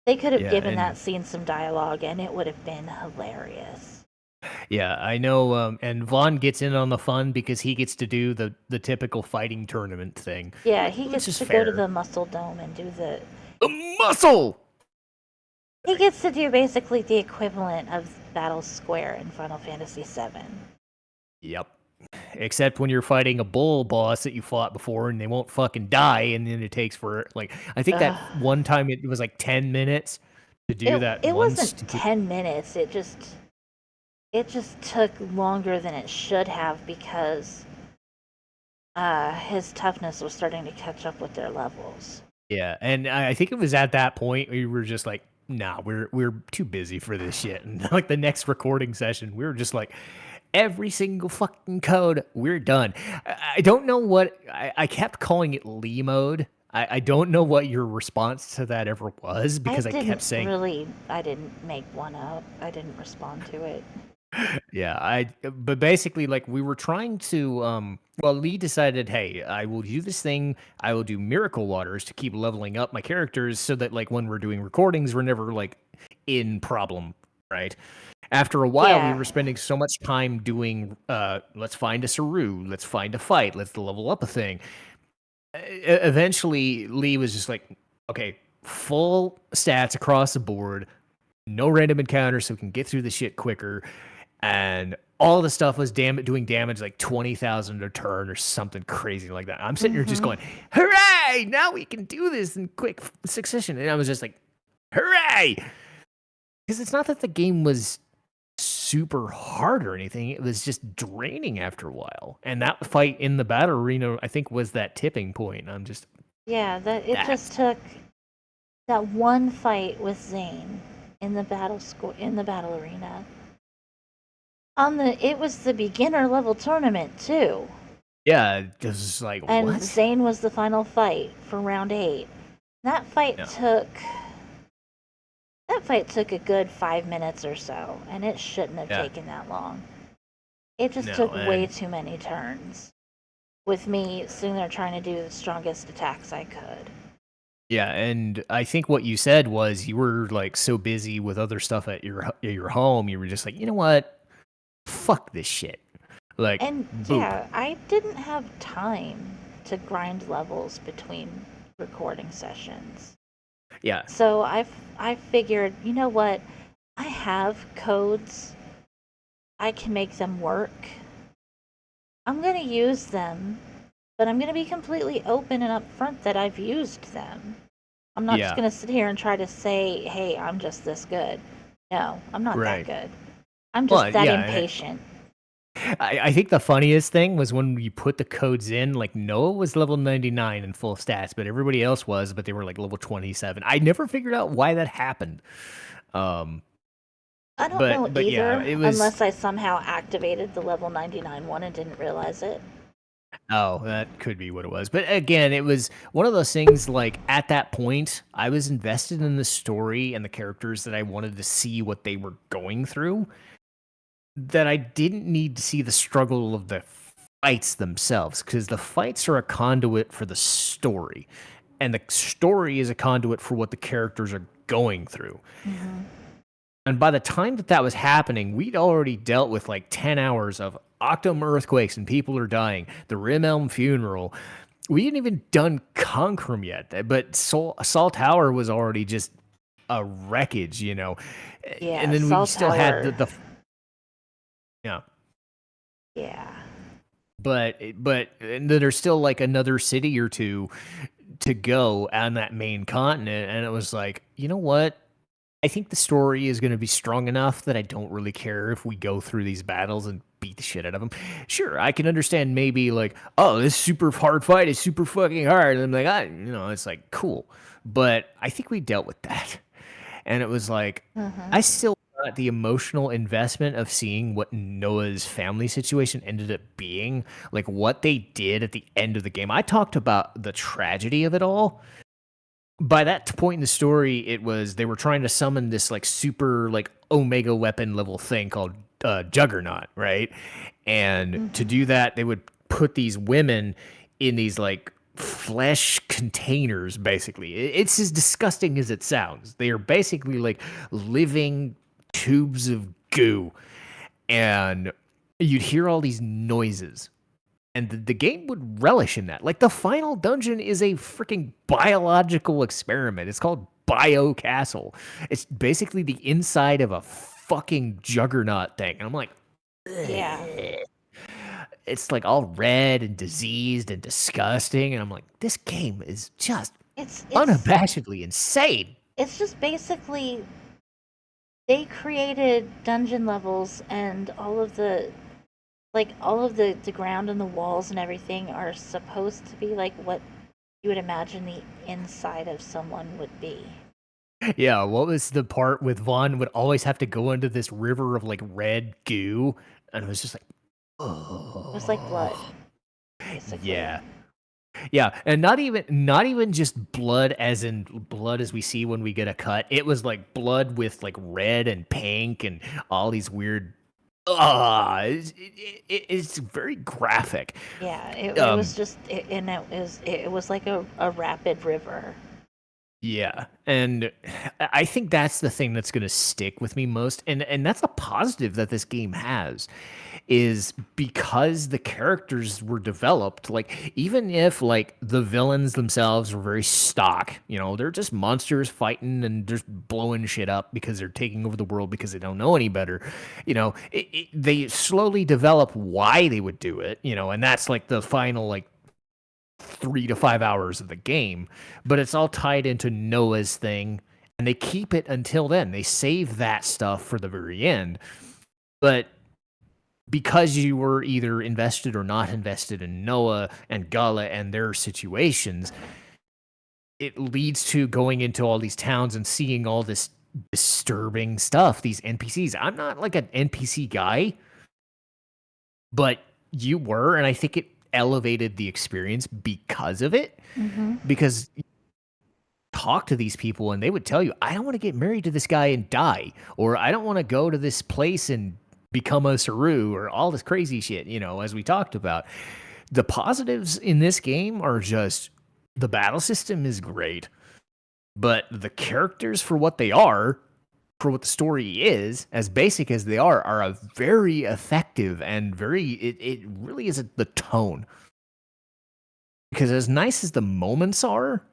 They could have given that scene some dialogue and it would have been hilarious. Yeah, I know. And Vaughn gets in on the fun because he gets to do the typical fighting tournament thing. Yeah, he Which gets is to fair. go to the Muscle Dome and do the muscle. He gets to do basically the equivalent of Battle Square in Final Fantasy VII. Yep. Except when you're fighting a bull boss that you fought before and they won't fucking die, and then it takes for like I think that one time it was like 10 minutes to do that. It wasn't 10 minutes. It just took longer than it should have because his toughness was starting to catch up with their levels. Yeah, and I think it was at that point we were just like, nah, we're too busy for this shit. And like the next recording session, we were just like, every single fucking code, we're done. I don't know what I kept calling it Leigh mode. I don't know what your response to that ever was because I kept saying I didn't make one up. I didn't respond to it. Yeah, but basically like we were trying to Leigh decided, hey, I will do this thing, I will do miracle waters to keep leveling up my characters so that like when we're doing recordings, we're never like in problem right? After a while, we Yeah. were spending so much time doing, let's find a Saru, let's find a fight, let's level up a thing. Eventually, Leigh was just like, okay, full stats across the board, no random encounters so we can get through the shit quicker. And all the stuff was doing damage like 20,000 a turn or something crazy like that. I'm sitting here just going, hooray! Now we can do this in quick succession. And I was just like, hooray! Because it's not that the game was super hard or anything. It was just draining after a while. And that fight in the battle arena, I think, was that tipping point. I'm just, Yeah, it just took that one fight with Zane in the battle arena. It was the beginner level tournament too. yeah, just like, And what? Zane was the final fight for round 8. That fight took a good 5 minutes or so, and it shouldn't have taken that long. It just took way too many turns with me sitting there trying to do the strongest attacks I could. Yeah, and I think what you said was you were like so busy with other stuff at your home, you were just like, you know what? Fuck this shit. Like, And boop. yeah, I didn't have time to grind levels between recording sessions. Yeah. So I figured, you know what? I have codes. I can make them work. I'm going to use them, but I'm going to be completely open and upfront that I've used them. I'm not just going to sit here and try to say, hey, I'm just this good. No, I'm not that good. I'm just that impatient. I think the funniest thing was when you put the codes in, like Noah was level 99 in full stats, but everybody else was, but they were like level 27. I never figured out why that happened. I don't know either, yeah, it was, unless I somehow activated the level 99 one and didn't realize it. Oh, that could be what it was. But again, it was one of those things like at that point, I was invested in the story and the characters that I wanted to see what they were going through, that I didn't need to see the struggle of the fights themselves, because the fights are a conduit for the story, and the story is a conduit for what the characters are going through. Mm-hmm. And by the time that was happening, we'd already dealt with like 10 hours of Octum earthquakes and people are dying, the Rim Elm funeral. We hadn't even done Concrum yet, but Sol Tower was already just a wreckage, you know. Yeah, and then Sol we still Tower. had the yeah. Yeah. But and then there's still like another city or two to go on that main continent, and it was like, you know what? I think the story is going to be strong enough that I don't really care if we go through these battles and beat the shit out of them. Sure, I can understand maybe like, oh, this super hard fight is super fucking hard. And I'm like, it's like, cool. But I think we dealt with that. And it was like, I still got the emotional investment of seeing what Noah's family situation ended up being, like what they did at the end of the game. I talked about the tragedy of it all. By that point in the story, it was they were trying to summon this like super like Omega weapon level thing called Juggernaut, right? And to do that, they would put these women in these like flesh containers. Basically, it's as disgusting as it sounds. They are basically like living tubes of goo, and you'd hear all these noises. And the game would relish in that. Like, the final dungeon is a freaking biological experiment. It's called Bio Castle. It's basically the inside of a fucking juggernaut thing. And I'm like, yeah. It's like all red and diseased and disgusting. And I'm like, this game is just it's unabashedly insane. It's just basically they created dungeon levels, and all of the ground and the walls and everything are supposed to be like what you would imagine the inside of someone would be. Yeah, what was the part with Vaughn would always have to go into this river of like red goo, and it was just like, oh, it was like blood, basically. Yeah, and not even just blood as in blood as we see when we get a cut. It was like blood with like red and pink and all these weird. It's very graphic. Yeah, it was just, it was like a rapid river. Yeah, and I think that's the thing that's going to stick with me most, and that's a positive that this game has, is because the characters were developed. Like even if like the villains themselves were very stock, they're just monsters fighting and just blowing shit up because they're taking over the world because they don't know any better. They slowly develop why they would do it. And that's like the final like 3 to 5 hours of the game, but it's all tied into Noah's thing, and they keep it until then. They save that stuff for the very end. But because you were either invested or not invested in Noah and Gala and their situations, it leads to going into all these towns and seeing all this disturbing stuff, these NPCs. I'm not like an NPC guy, but you were, and I think it elevated the experience because of it. Mm-hmm. Because talk to these people and they would tell you, I don't want to get married to this guy and die, or I don't want to go to this place and become a Saru, or all this crazy shit, as we talked about. The positives in this game are just the battle system is great, but the characters for what they are, for what the story is, as basic as they are a very effective and it really is the tone. Because as nice as the moments are,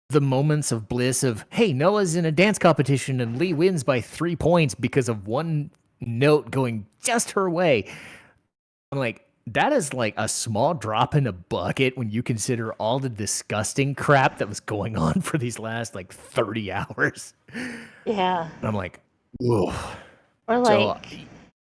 the moments of bliss of, hey, Noah's in a dance competition and Leigh wins by 3 points because of one note going just her way. I'm like, that is like a small drop in a bucket when you consider all the disgusting crap that was going on for these last like 30 hours. Yeah. And I'm like, whoa. Or So,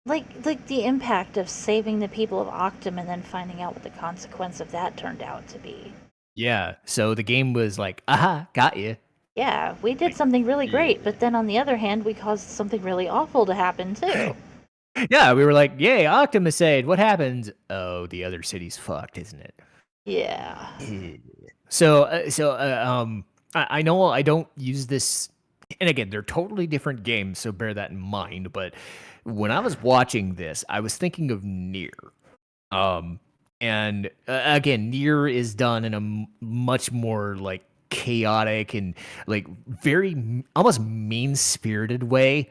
like the impact of saving the people of Octum and then finding out what the consequence of that turned out to be. yeah. So the game was like, aha, got you. Yeah, we did something really great, but then on the other hand, we caused something really awful to happen too. Yeah, we were like, yay, Optimusade. What happens? Oh, the other city's fucked, isn't it? Yeah. I know I don't use this, and again, they're totally different games, so bear that in mind. But when I was watching this, I was thinking of Nier. Um, and again, Nier is done in a much more like chaotic and like very almost mean spirited way.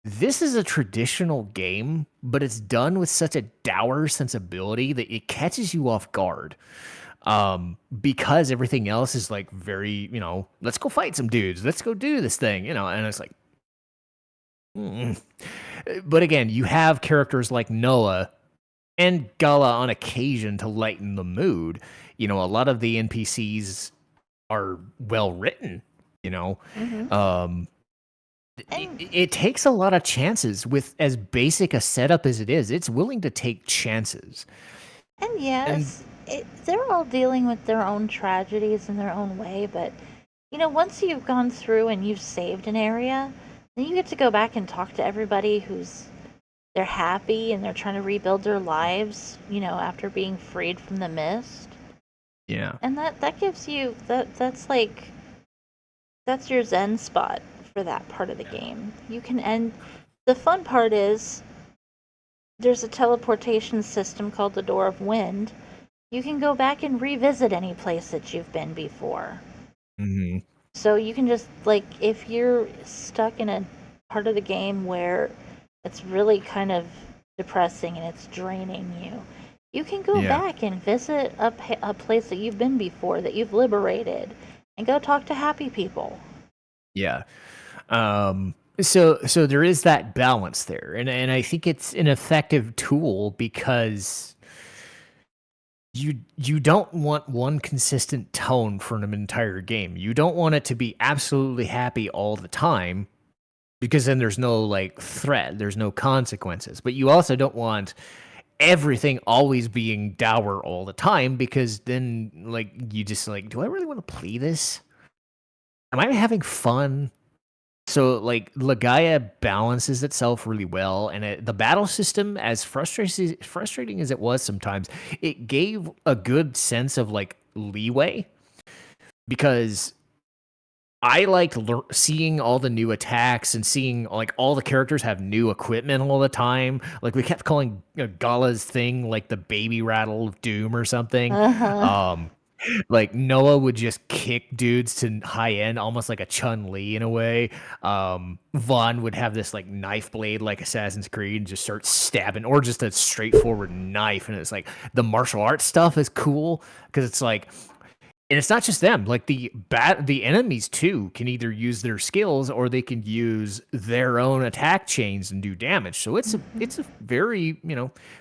This is a traditional game, but it's done with such a dour sensibility that it catches you off guard. Because everything else is like very, let's go fight some dudes, let's go do this thing, and it's like, mm. But again, you have characters like Noah and Gala on occasion to lighten the mood. A lot of the NPCs are well written, Mm-hmm. It takes a lot of chances with as basic a setup as it is. It's willing to take chances. And yes, they're all dealing with their own tragedies in their own way, but once you've gone through and you've saved an area, then you get to go back and talk to everybody who's they're happy and they're trying to rebuild their lives, after being freed from the mist. Yeah. And that gives you that's your zen spot for that part of the game. You can end the fun part is there's a teleportation system called the Door of Wind. You can go back and revisit any place that you've been before. Mm-hmm. So you can just like if you're stuck in a part of the game where it's really kind of depressing and it's draining you, you can go back and visit a place that you've been before that you've liberated and go talk to happy people. Yeah. So there is that balance there, and I think it's an effective tool because you don't want one consistent tone for an entire game. You don't want it to be absolutely happy all the time because then there's no like threat, there's no consequences. But you also don't want everything always being dour all the time because then like you just like, do I really want to play this? Am I having fun? So like Legaia balances itself really well, and the battle system, as frustrating as it was sometimes, it gave a good sense of like leeway because I liked seeing all the new attacks and seeing like all the characters have new equipment all the time. Like we kept calling Gala's thing like the baby rattle of doom or something. Uh-huh. Like Noah would just kick dudes to high end, almost like a Chun-Li in a way. Vaughn would have this like knife blade like Assassin's Creed and just start stabbing, or just a straightforward knife. And it's like the martial arts stuff is cool because it's like, and it's not just them. Like the enemies too can either use their skills or they can use their own attack chains and do damage. So it's a very,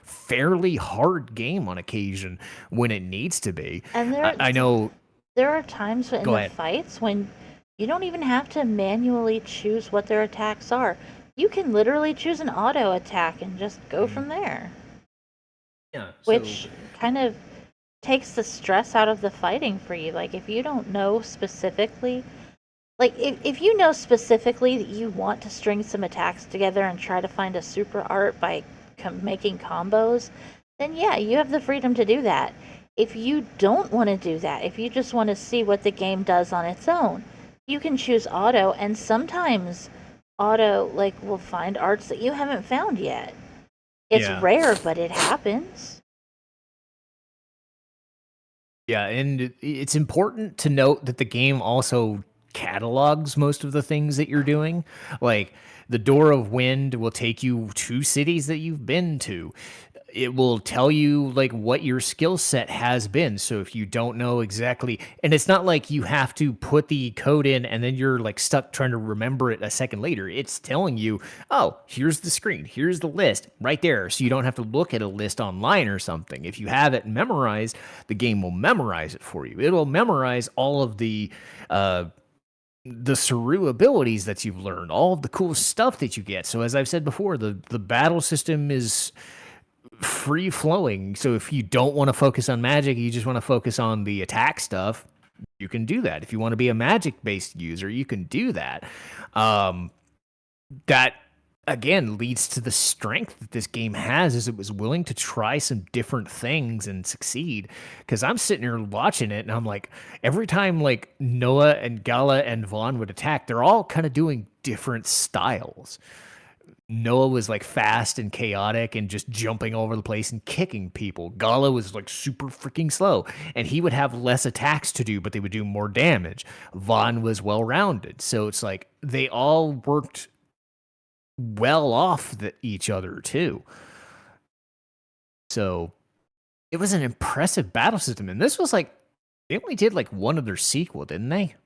fairly hard game on occasion when it needs to be. And I know. there are times in Go the ahead. fights when you don't even have to manually choose what their attacks are. You can literally choose an auto attack and just go from there, Yeah. which kind of takes the stress out of the fighting for you. Like if you don't know specifically, like if you know specifically that you want to string some attacks together and try to find a super art by making combos, then yeah, you have the freedom to do that. If you don't want to do that, if you just want to see what the game does on its own, you can choose auto, and sometimes auto like will find arts that you haven't found yet. It's Yeah. rare, but it happens. Yeah, and it's important to note that the game also catalogs most of the things that you're doing. Like the Door of Wind will take you to cities that you've been to. It will tell you like what your skill set has been. So if you don't know exactly, and it's not like you have to put the code in and then you're like stuck trying to remember it a second later. It's telling you, oh, here's the screen, here's the list right there. So you don't have to look at a list online or something. If you have it memorized, the game will memorize it for you. It'll memorize all of the Saru abilities that you've learned, all of the cool stuff that you get. So as I've said before, the battle system is free flowing. So if you don't want to focus on magic, you just want to focus on the attack stuff, you can do that. If you want to be a magic based user, you can do that. Um, that again leads to the strength that this game has, is it was willing to try some different things and succeed. Because I'm sitting here watching it and I'm like, every time like Noah and Gala and Vaughn would attack, they're all kind of doing different styles. Noah was like fast and chaotic and just jumping over the place and kicking people. Gala was like super freaking slow and he would have less attacks to do, but they would do more damage. Vaughn was well rounded. So it's like they all worked well off each other too. So it was an impressive battle system. And this was like, they only did like one other sequel, didn't they?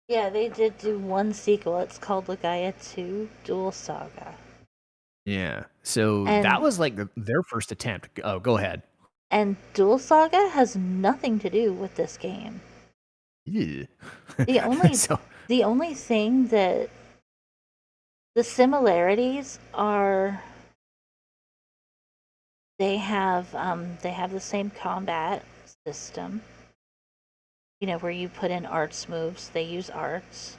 Yeah, they did do one sequel. It's called Legaia 2 Dual Saga. Yeah. So that And was like their first attempt. Oh, go ahead. and Dual Saga has nothing to do with this game. Yeah. The only So the only thing that the similarities are they have the same combat system. You know, where you put in arts moves, they use arts.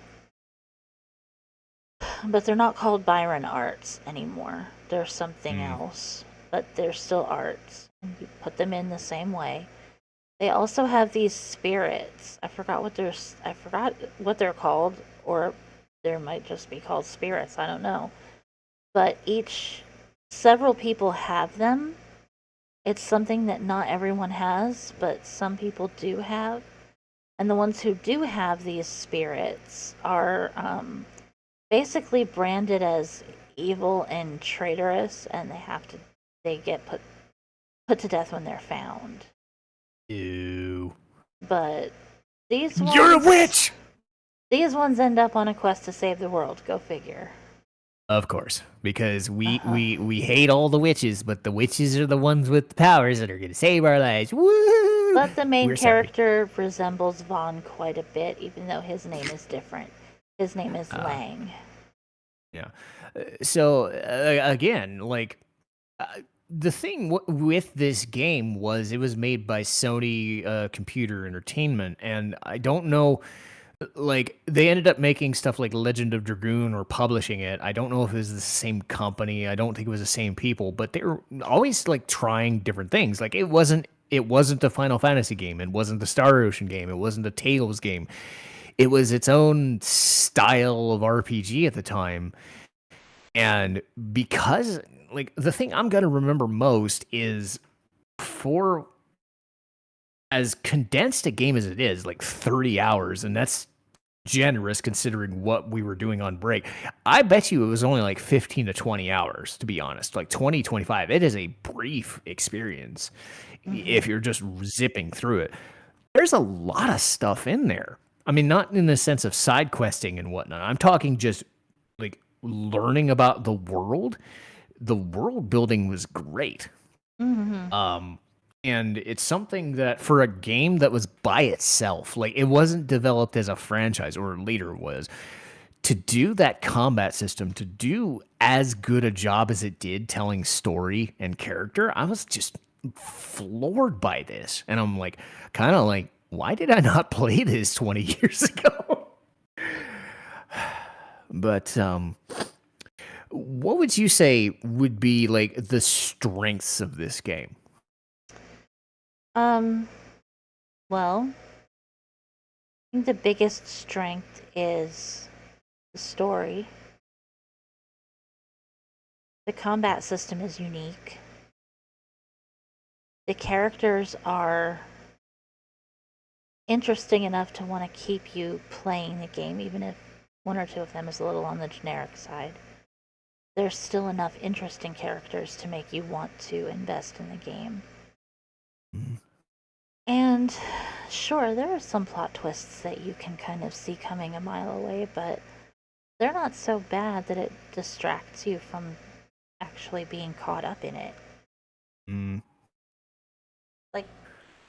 But they're not called Byron arts anymore. They're something else. But they're still arts. And you put them in the same way. They also have these spirits. I forgot what they're called, or there might just be called spirits, I don't know. But several people have them. It's something that not everyone has, but some people do have. And the ones who do have these spirits are basically branded as evil and traitorous, and they get put to death when they're found. ew. But these You're a ones witch. these ones end up on a quest to save the world. Go figure. Of course, because we Uh-huh. we hate all the witches, but the witches are the ones with the powers that are going to save our lives. Woo! But the main We're sorry. character resembles Vaughn quite a bit, even though his name is different. His name is Lang. Yeah. So again, like uh, the thing with this game was it was made by Sony Computer Entertainment, and I don't know. Like they ended up making stuff like Legend of Dragoon or publishing it. I don't know if it was the same company. I don't think it was the same people, but they were always like trying different things. Like it wasn't the Final Fantasy game. It wasn't the Star Ocean game. It wasn't the Tales game. It was its own style of RPG at the time. And because like the thing I'm gonna remember most is for as condensed a game as it is, like 30 hours, and that's generous considering what we were doing on break. I bet you it was only like 15 to 20 hours, to be honest. Like 20, 25. It is a brief experience if you're just zipping through it. There's a lot of stuff in there. I mean, not in the sense of side questing and whatnot. I'm talking just like learning about the world. The world building was great. And it's something that for a game that was by itself, like it wasn't developed as a franchise or later was, to do that combat system, to do as good a job as it did telling story and character, I was just floored by this. And I'm like, kind of like, why did I not play this 20 years ago? But what would you say would be like the strengths of this game? Well, I think the biggest strength is the story. The combat system is unique. The characters are interesting enough to want to keep you playing the game, even if one or two of them is a little on the generic side. There's still enough interesting characters to make you want to invest in the game. And sure, there are some plot twists that you can kind of see coming a mile away, but they're not so bad that it distracts you from actually being caught up in it. Like,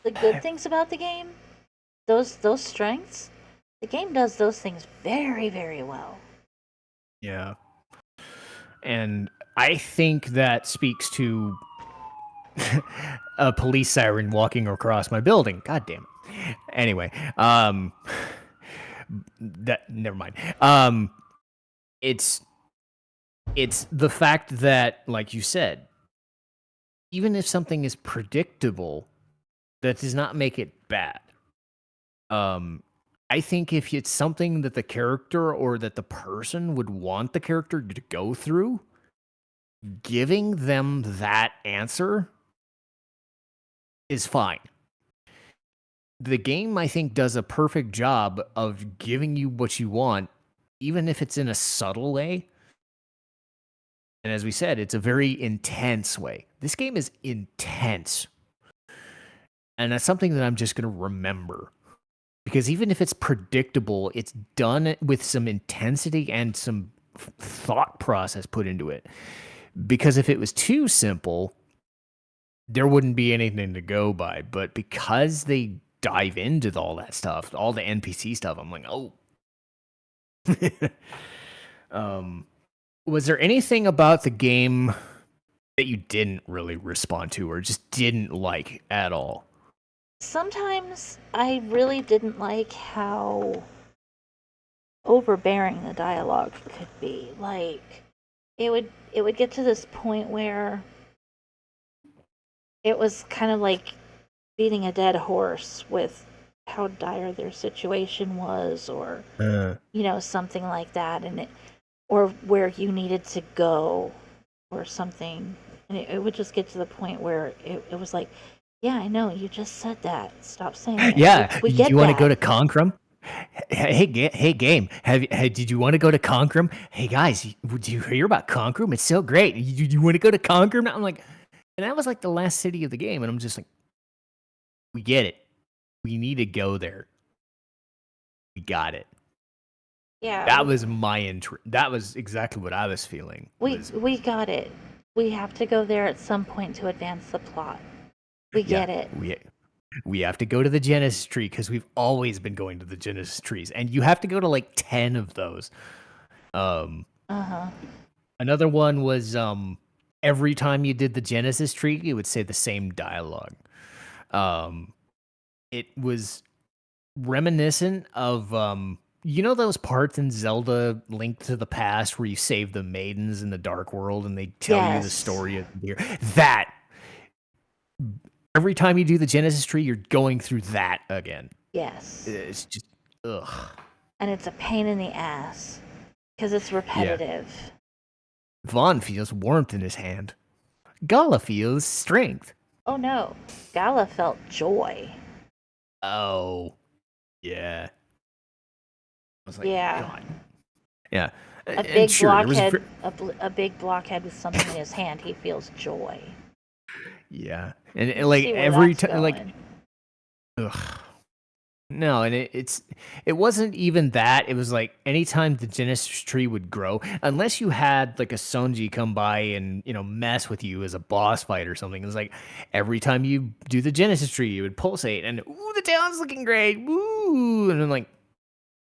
the good things about the game, those strengths, the game does those things very, very well. Yeah. And I think that speaks to a police siren walking across my building. God damn it. Anyway, that never mind. It's the fact that, like you said, even if something is predictable, that does not make it bad. I think if it's something that the character or that the person would want the character to go through, giving them that answer is fine. The game, I think, does a perfect job of giving you what you want, even if it's in a subtle way. And as we said, it's a very intense way. This game is intense. And that's something that I'm just going to remember. Because even if it's predictable, it's done with some intensity and some thought process put into it. Because if it was too simple, there wouldn't be anything to go by. But because they dive into all that stuff, all the NPC stuff, I'm like, oh. Was there anything about the game that you didn't really respond to or just didn't like at all? Sometimes I really didn't like how overbearing the dialogue could be. Like, it would get to this point where it was kind of like beating a dead horse with how dire their situation was, or something like that, and or where you needed to go or something, and it would just get to the point where it was like, yeah, I know, you just said that, stop saying it. Yeah, we get you want to that. go to Concrum? Hey, game. Did you want to go to Concrum? Hey guys, did you hear about Concrum? It's so great. You want to go to Concrum? I'm like, and that was like the last city of the game, and I'm just like, we get it. We need to go there. We got it. Yeah, That was my interest. That was exactly what I was feeling. We got it. We have to go there at some point to advance the plot. We get it. We have to go to the Genesis tree because we've always been going to the Genesis trees, and you have to go to like 10 of those. Another one was every time you did the Genesis tree, you would say the same dialogue. It was reminiscent of those parts in Zelda Link to the Past where you save the maidens in the Dark World and they tell you the story of the deer. That every time you do the Genesis tree, you're going through that again. Yes. It's just ugh. And it's a pain in the ass because it's repetitive. Yeah. Vaughn feels warmth in his hand. Gala feels strength. Oh no, Gala felt joy. Oh, yeah. I was like, Yeah. God. Yeah. A And big sure, there was blockhead, a big blockhead with something in his hand, he feels joy. yeah. You And can like see where every that's time like going. ugh. No, and it wasn't even that. It was like anytime the Genesis tree would grow, unless you had like a Sonji come by and mess with you as a boss fight or something. It was like every time you do the Genesis tree, it would pulsate and ooh, the town's looking great. Woo! And I'm like,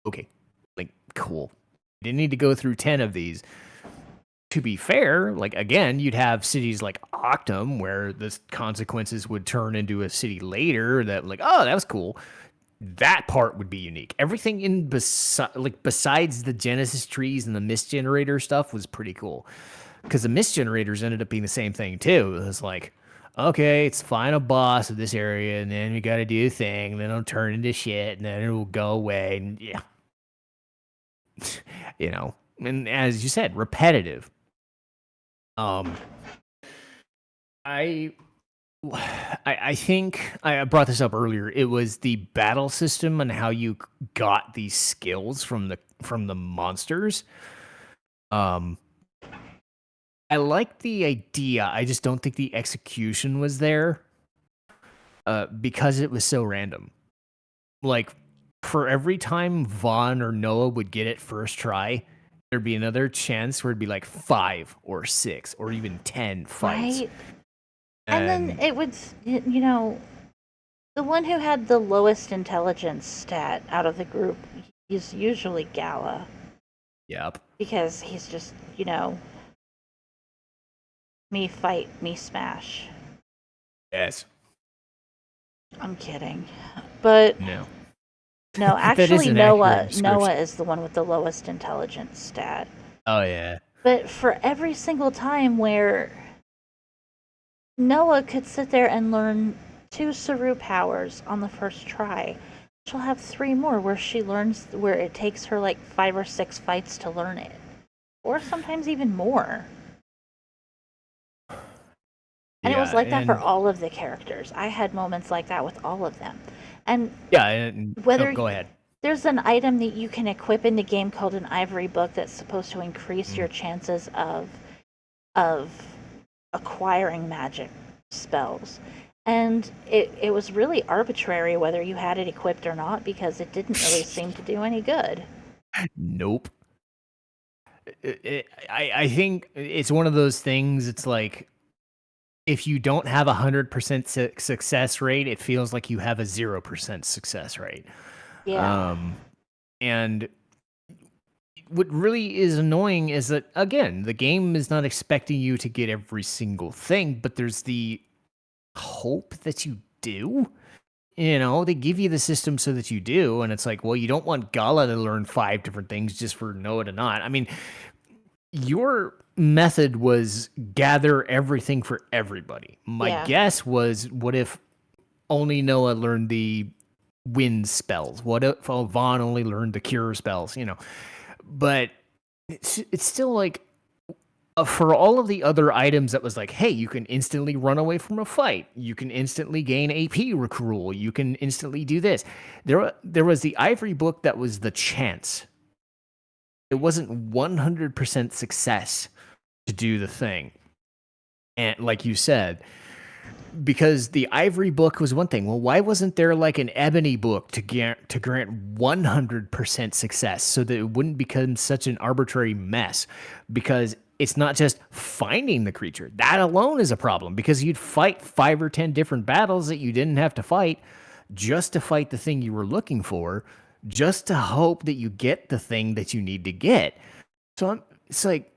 okay, like cool. Didn't need to go through 10 of these. To be fair, like again, you'd have cities like Octum where the consequences would turn into a city later that like, oh, that was cool. That part would be unique. Everything besides the Genesis trees and the mist generator stuff was pretty cool. Because the mist generators ended up being the same thing too. It was like, okay, it's the final boss of this area, and then you got to do a thing, and then it'll turn into shit, and then it will go away, and yeah, And as you said, repetitive. I I think I brought this up earlier. It was the battle system and how you got these skills from the monsters. Um, I like the idea. I just don't think the execution was there. Because it was so random. Like for every time Vaughn or Noah would get it first try, there'd be another chance where it'd be like 5 or 6 or even 10 fights. Right? And then it would, the one who had the lowest intelligence stat out of the group is usually Gala. Yep. Because he's just, me fight, me smash. Yes. I'm kidding. But No. no, actually an Noah accurate Noah description. is the one with the lowest intelligence stat. Oh yeah. But for every single time where Noah could sit there and learn 2 Saru powers on the first try, she'll have 3 more where it takes her like 5 or 6 fights to learn it. Or sometimes even more. And it was like that for all of the characters. I had moments like that with all of them. And yeah, and go ahead. There's an item that you can equip in the game called an ivory book that's supposed to increase your chances of acquiring magic spells. And it was really arbitrary whether you had it equipped or not because it didn't really seem to do any good. Nope. I think it's one of those things. It's like if you don't have 100% success rate, it feels like you have a 0% success rate. Yeah. And what really is annoying is that again, the game is not expecting you to get every single thing, but there's the hope that you do. They give you the system so that you do, and it's like, well, you don't want Gala to learn 5 different things just for Noah to not. I mean, your method was gather everything for everybody. My guess was, what if only Noah learned the wind spells? What if Vaughn only learned the cure spells? But it's still like, for all of the other items that was like, hey, you can instantly run away from a fight. You can instantly gain AP recrual. You can instantly do this. There was the ivory book that was the chance. It wasn't 100% success to do the thing. And like you said, because the ivory book was one thing. Well, why wasn't there like an ebony book to grant 100% success so that it wouldn't become such an arbitrary mess? Because it's not just finding the creature. That alone is a problem because you'd fight 5 or 10 different battles that you didn't have to fight just to fight the thing you were looking for, just to hope that you get the thing that you need to get. So it's like,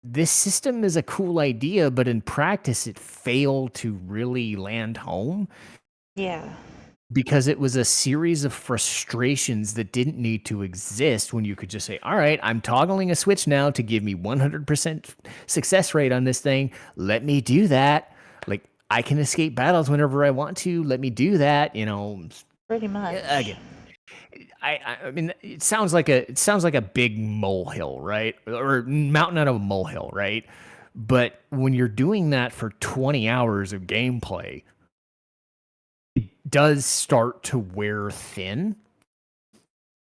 this system is a cool idea, but in practice, it failed to really land home. Yeah. Because it was a series of frustrations that didn't need to exist when you could just say, all right, I'm toggling a switch now to give me 100% success rate on this thing. Let me do that. Like, I can escape battles whenever I want to. Let me do that. Pretty much. Again, I mean, it sounds like a big molehill, right? Or mountain out of a molehill, right? But when you're doing that for 20 hours of gameplay, it does start to wear thin,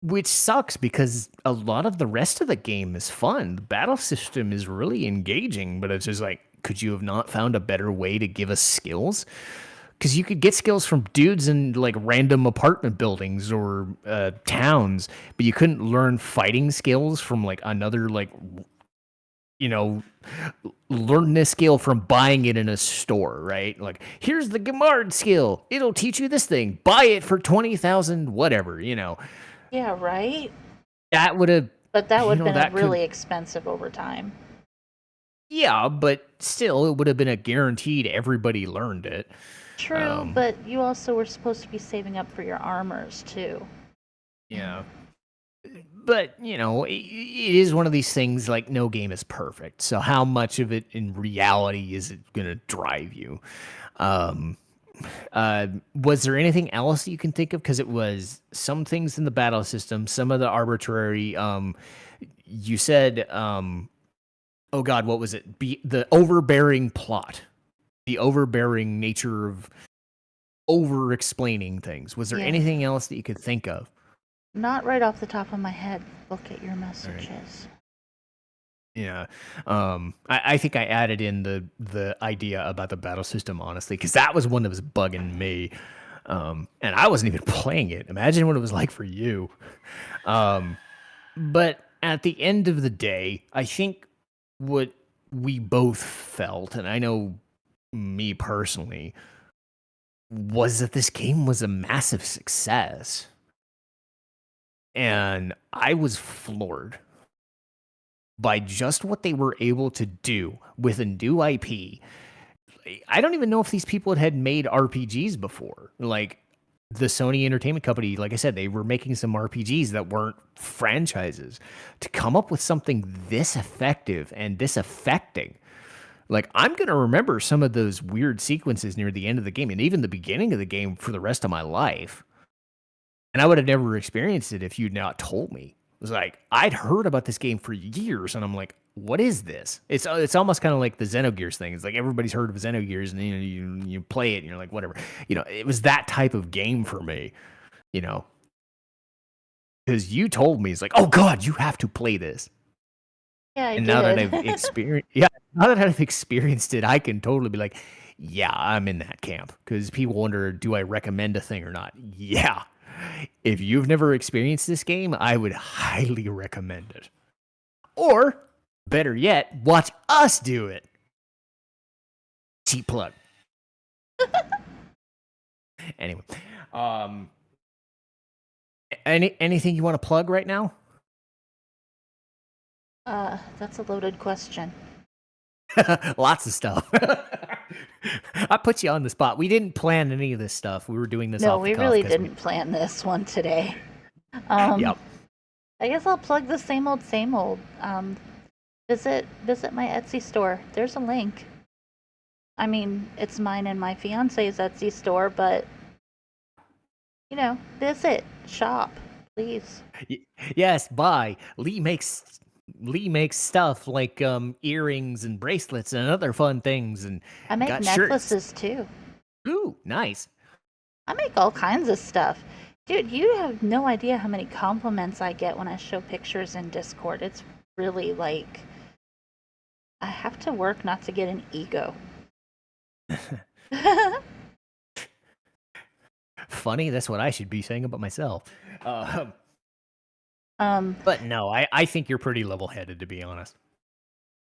which sucks because a lot of the rest of the game is fun. The battle system is really engaging, but it's just like, could you have not found a better way to give us skills? Because you could get skills from dudes in like random apartment buildings or towns, but you couldn't learn fighting skills from like another like you know, learn this skill from buying it in a store, right? Like, here's the Gamard skill. It'll teach you this thing. Buy it for 20,000, whatever, Yeah, right? That would have, But that would have been that really expensive over time. Yeah, but still, it would have been a guaranteed everybody learned it. True, but you also were supposed to be saving up for your armors, too. Yeah. But, it is one of these things like no game is perfect. So how much of it in reality is it going to drive you? Was there anything else you can think of? Because it was some things in the battle system, some of the arbitrary, you said, oh God, what was it? The overbearing plot, the overbearing nature of over-explaining things. Was there anything else that you could think of? Not right off the top of my head. Look at your messages. Yeah. I think I added in the idea about the battle system, honestly, because that was one that was bugging me. And I wasn't even playing it. Imagine what it was like for you. But at the end of the day, I think what we both felt, and I know me personally, was that this game was a massive success. And I was floored by just what they were able to do with a new IP. I don't even know if these people had made RPGs before. Like the Sony Entertainment Company, like I said, they were making some RPGs that weren't franchises. To come up with something this effective and this affecting, like I'm going to remember some of those weird sequences near the end of the game and even the beginning of the game for the rest of my life. And I would have never experienced it if you'd not told me. It was like, I'd heard about this game for years, and I'm like, what is this? It's almost kind of like the Xenogears thing. It's like everybody's heard of Xenogears, and you play it, and you're like, whatever. It was that type of game for me, because you told me, it's like, oh God, you have to play this. Yeah, I did. Now that I've experienced it, I can totally be like, yeah, I'm in that camp. Because people wonder, do I recommend a thing or not? Yeah. If you've never experienced this game, I would highly recommend it. Or, better yet, watch us do it. Cheap plug. Anyway, anything you want to plug right now? That's a loaded question. Lots of stuff. I put you on the spot. We didn't plan any of this stuff. We were doing this off the cuff. No, we really didn't plan this one today. Yep. I guess I'll plug the same old. Visit my Etsy store. There's a link. I mean, it's mine and my fiance's Etsy store, but visit, shop, please. Yes, buy. Leigh makes stuff like earrings and bracelets and other fun things, and I make necklaces too. Ooh, nice. I make all kinds of stuff. Dude, you have no idea how many compliments I get when I show pictures in Discord. It's really like I have to work not to get an ego. Funny, that's what I should be saying about myself. But no, I think you're pretty level-headed, to be honest.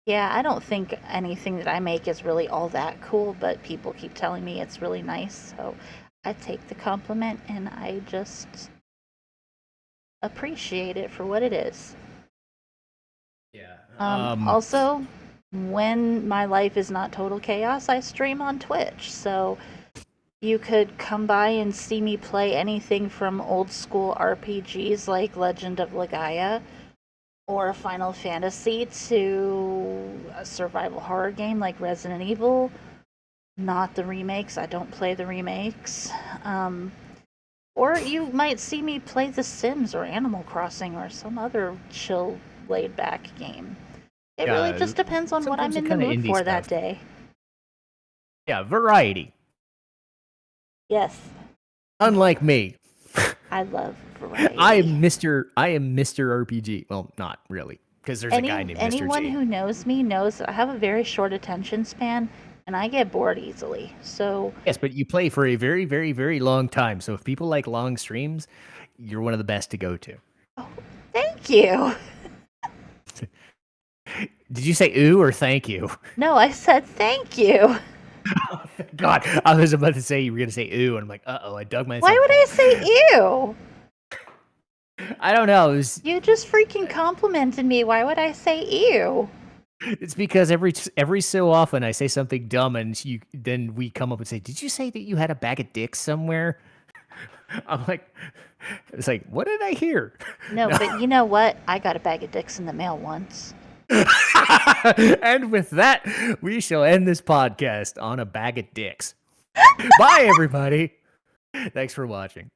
Yeah, I don't think anything that I make is really all that cool, but people keep telling me it's really nice, so I take the compliment and I just appreciate it for what it is. Yeah. Also, when my life is not total chaos, I stream on Twitch, so you could come by and see me play anything from old school RPGs like Legend of Legaia or Final Fantasy to a survival horror game like Resident Evil. Not the remakes. I don't play the remakes. Or you might see me play The Sims or Animal Crossing or some other chill, laid-back game. It really just depends on what I'm in the mood for that day. Yeah, variety. Yes. Unlike me, I love variety. I am Mr. RPG. Well, not really, because there's a guy named Mr. Anyone G. who knows me knows that I have a very short attention span and I get bored easily. So Yes, but you play for a very, very, very long time. So if people like long streams, you're one of the best to go to. oh, thank you. Did you say ooh or thank you? No, I said thank you. God, I was about to say you were going to say ooh, and I'm like, uh-oh, I dug myself. Why would I say ew? I don't know. You just freaking complimented me. Why would I say ew? It's because every so often I say something dumb, and then we come up and say, "Did you say that you had a bag of dicks somewhere?" I'm like, it's like, what did I hear? No, but you know what? I got a bag of dicks in the mail once. And with that, we shall end this podcast on a bag of dicks. Bye, everybody. Thanks for watching.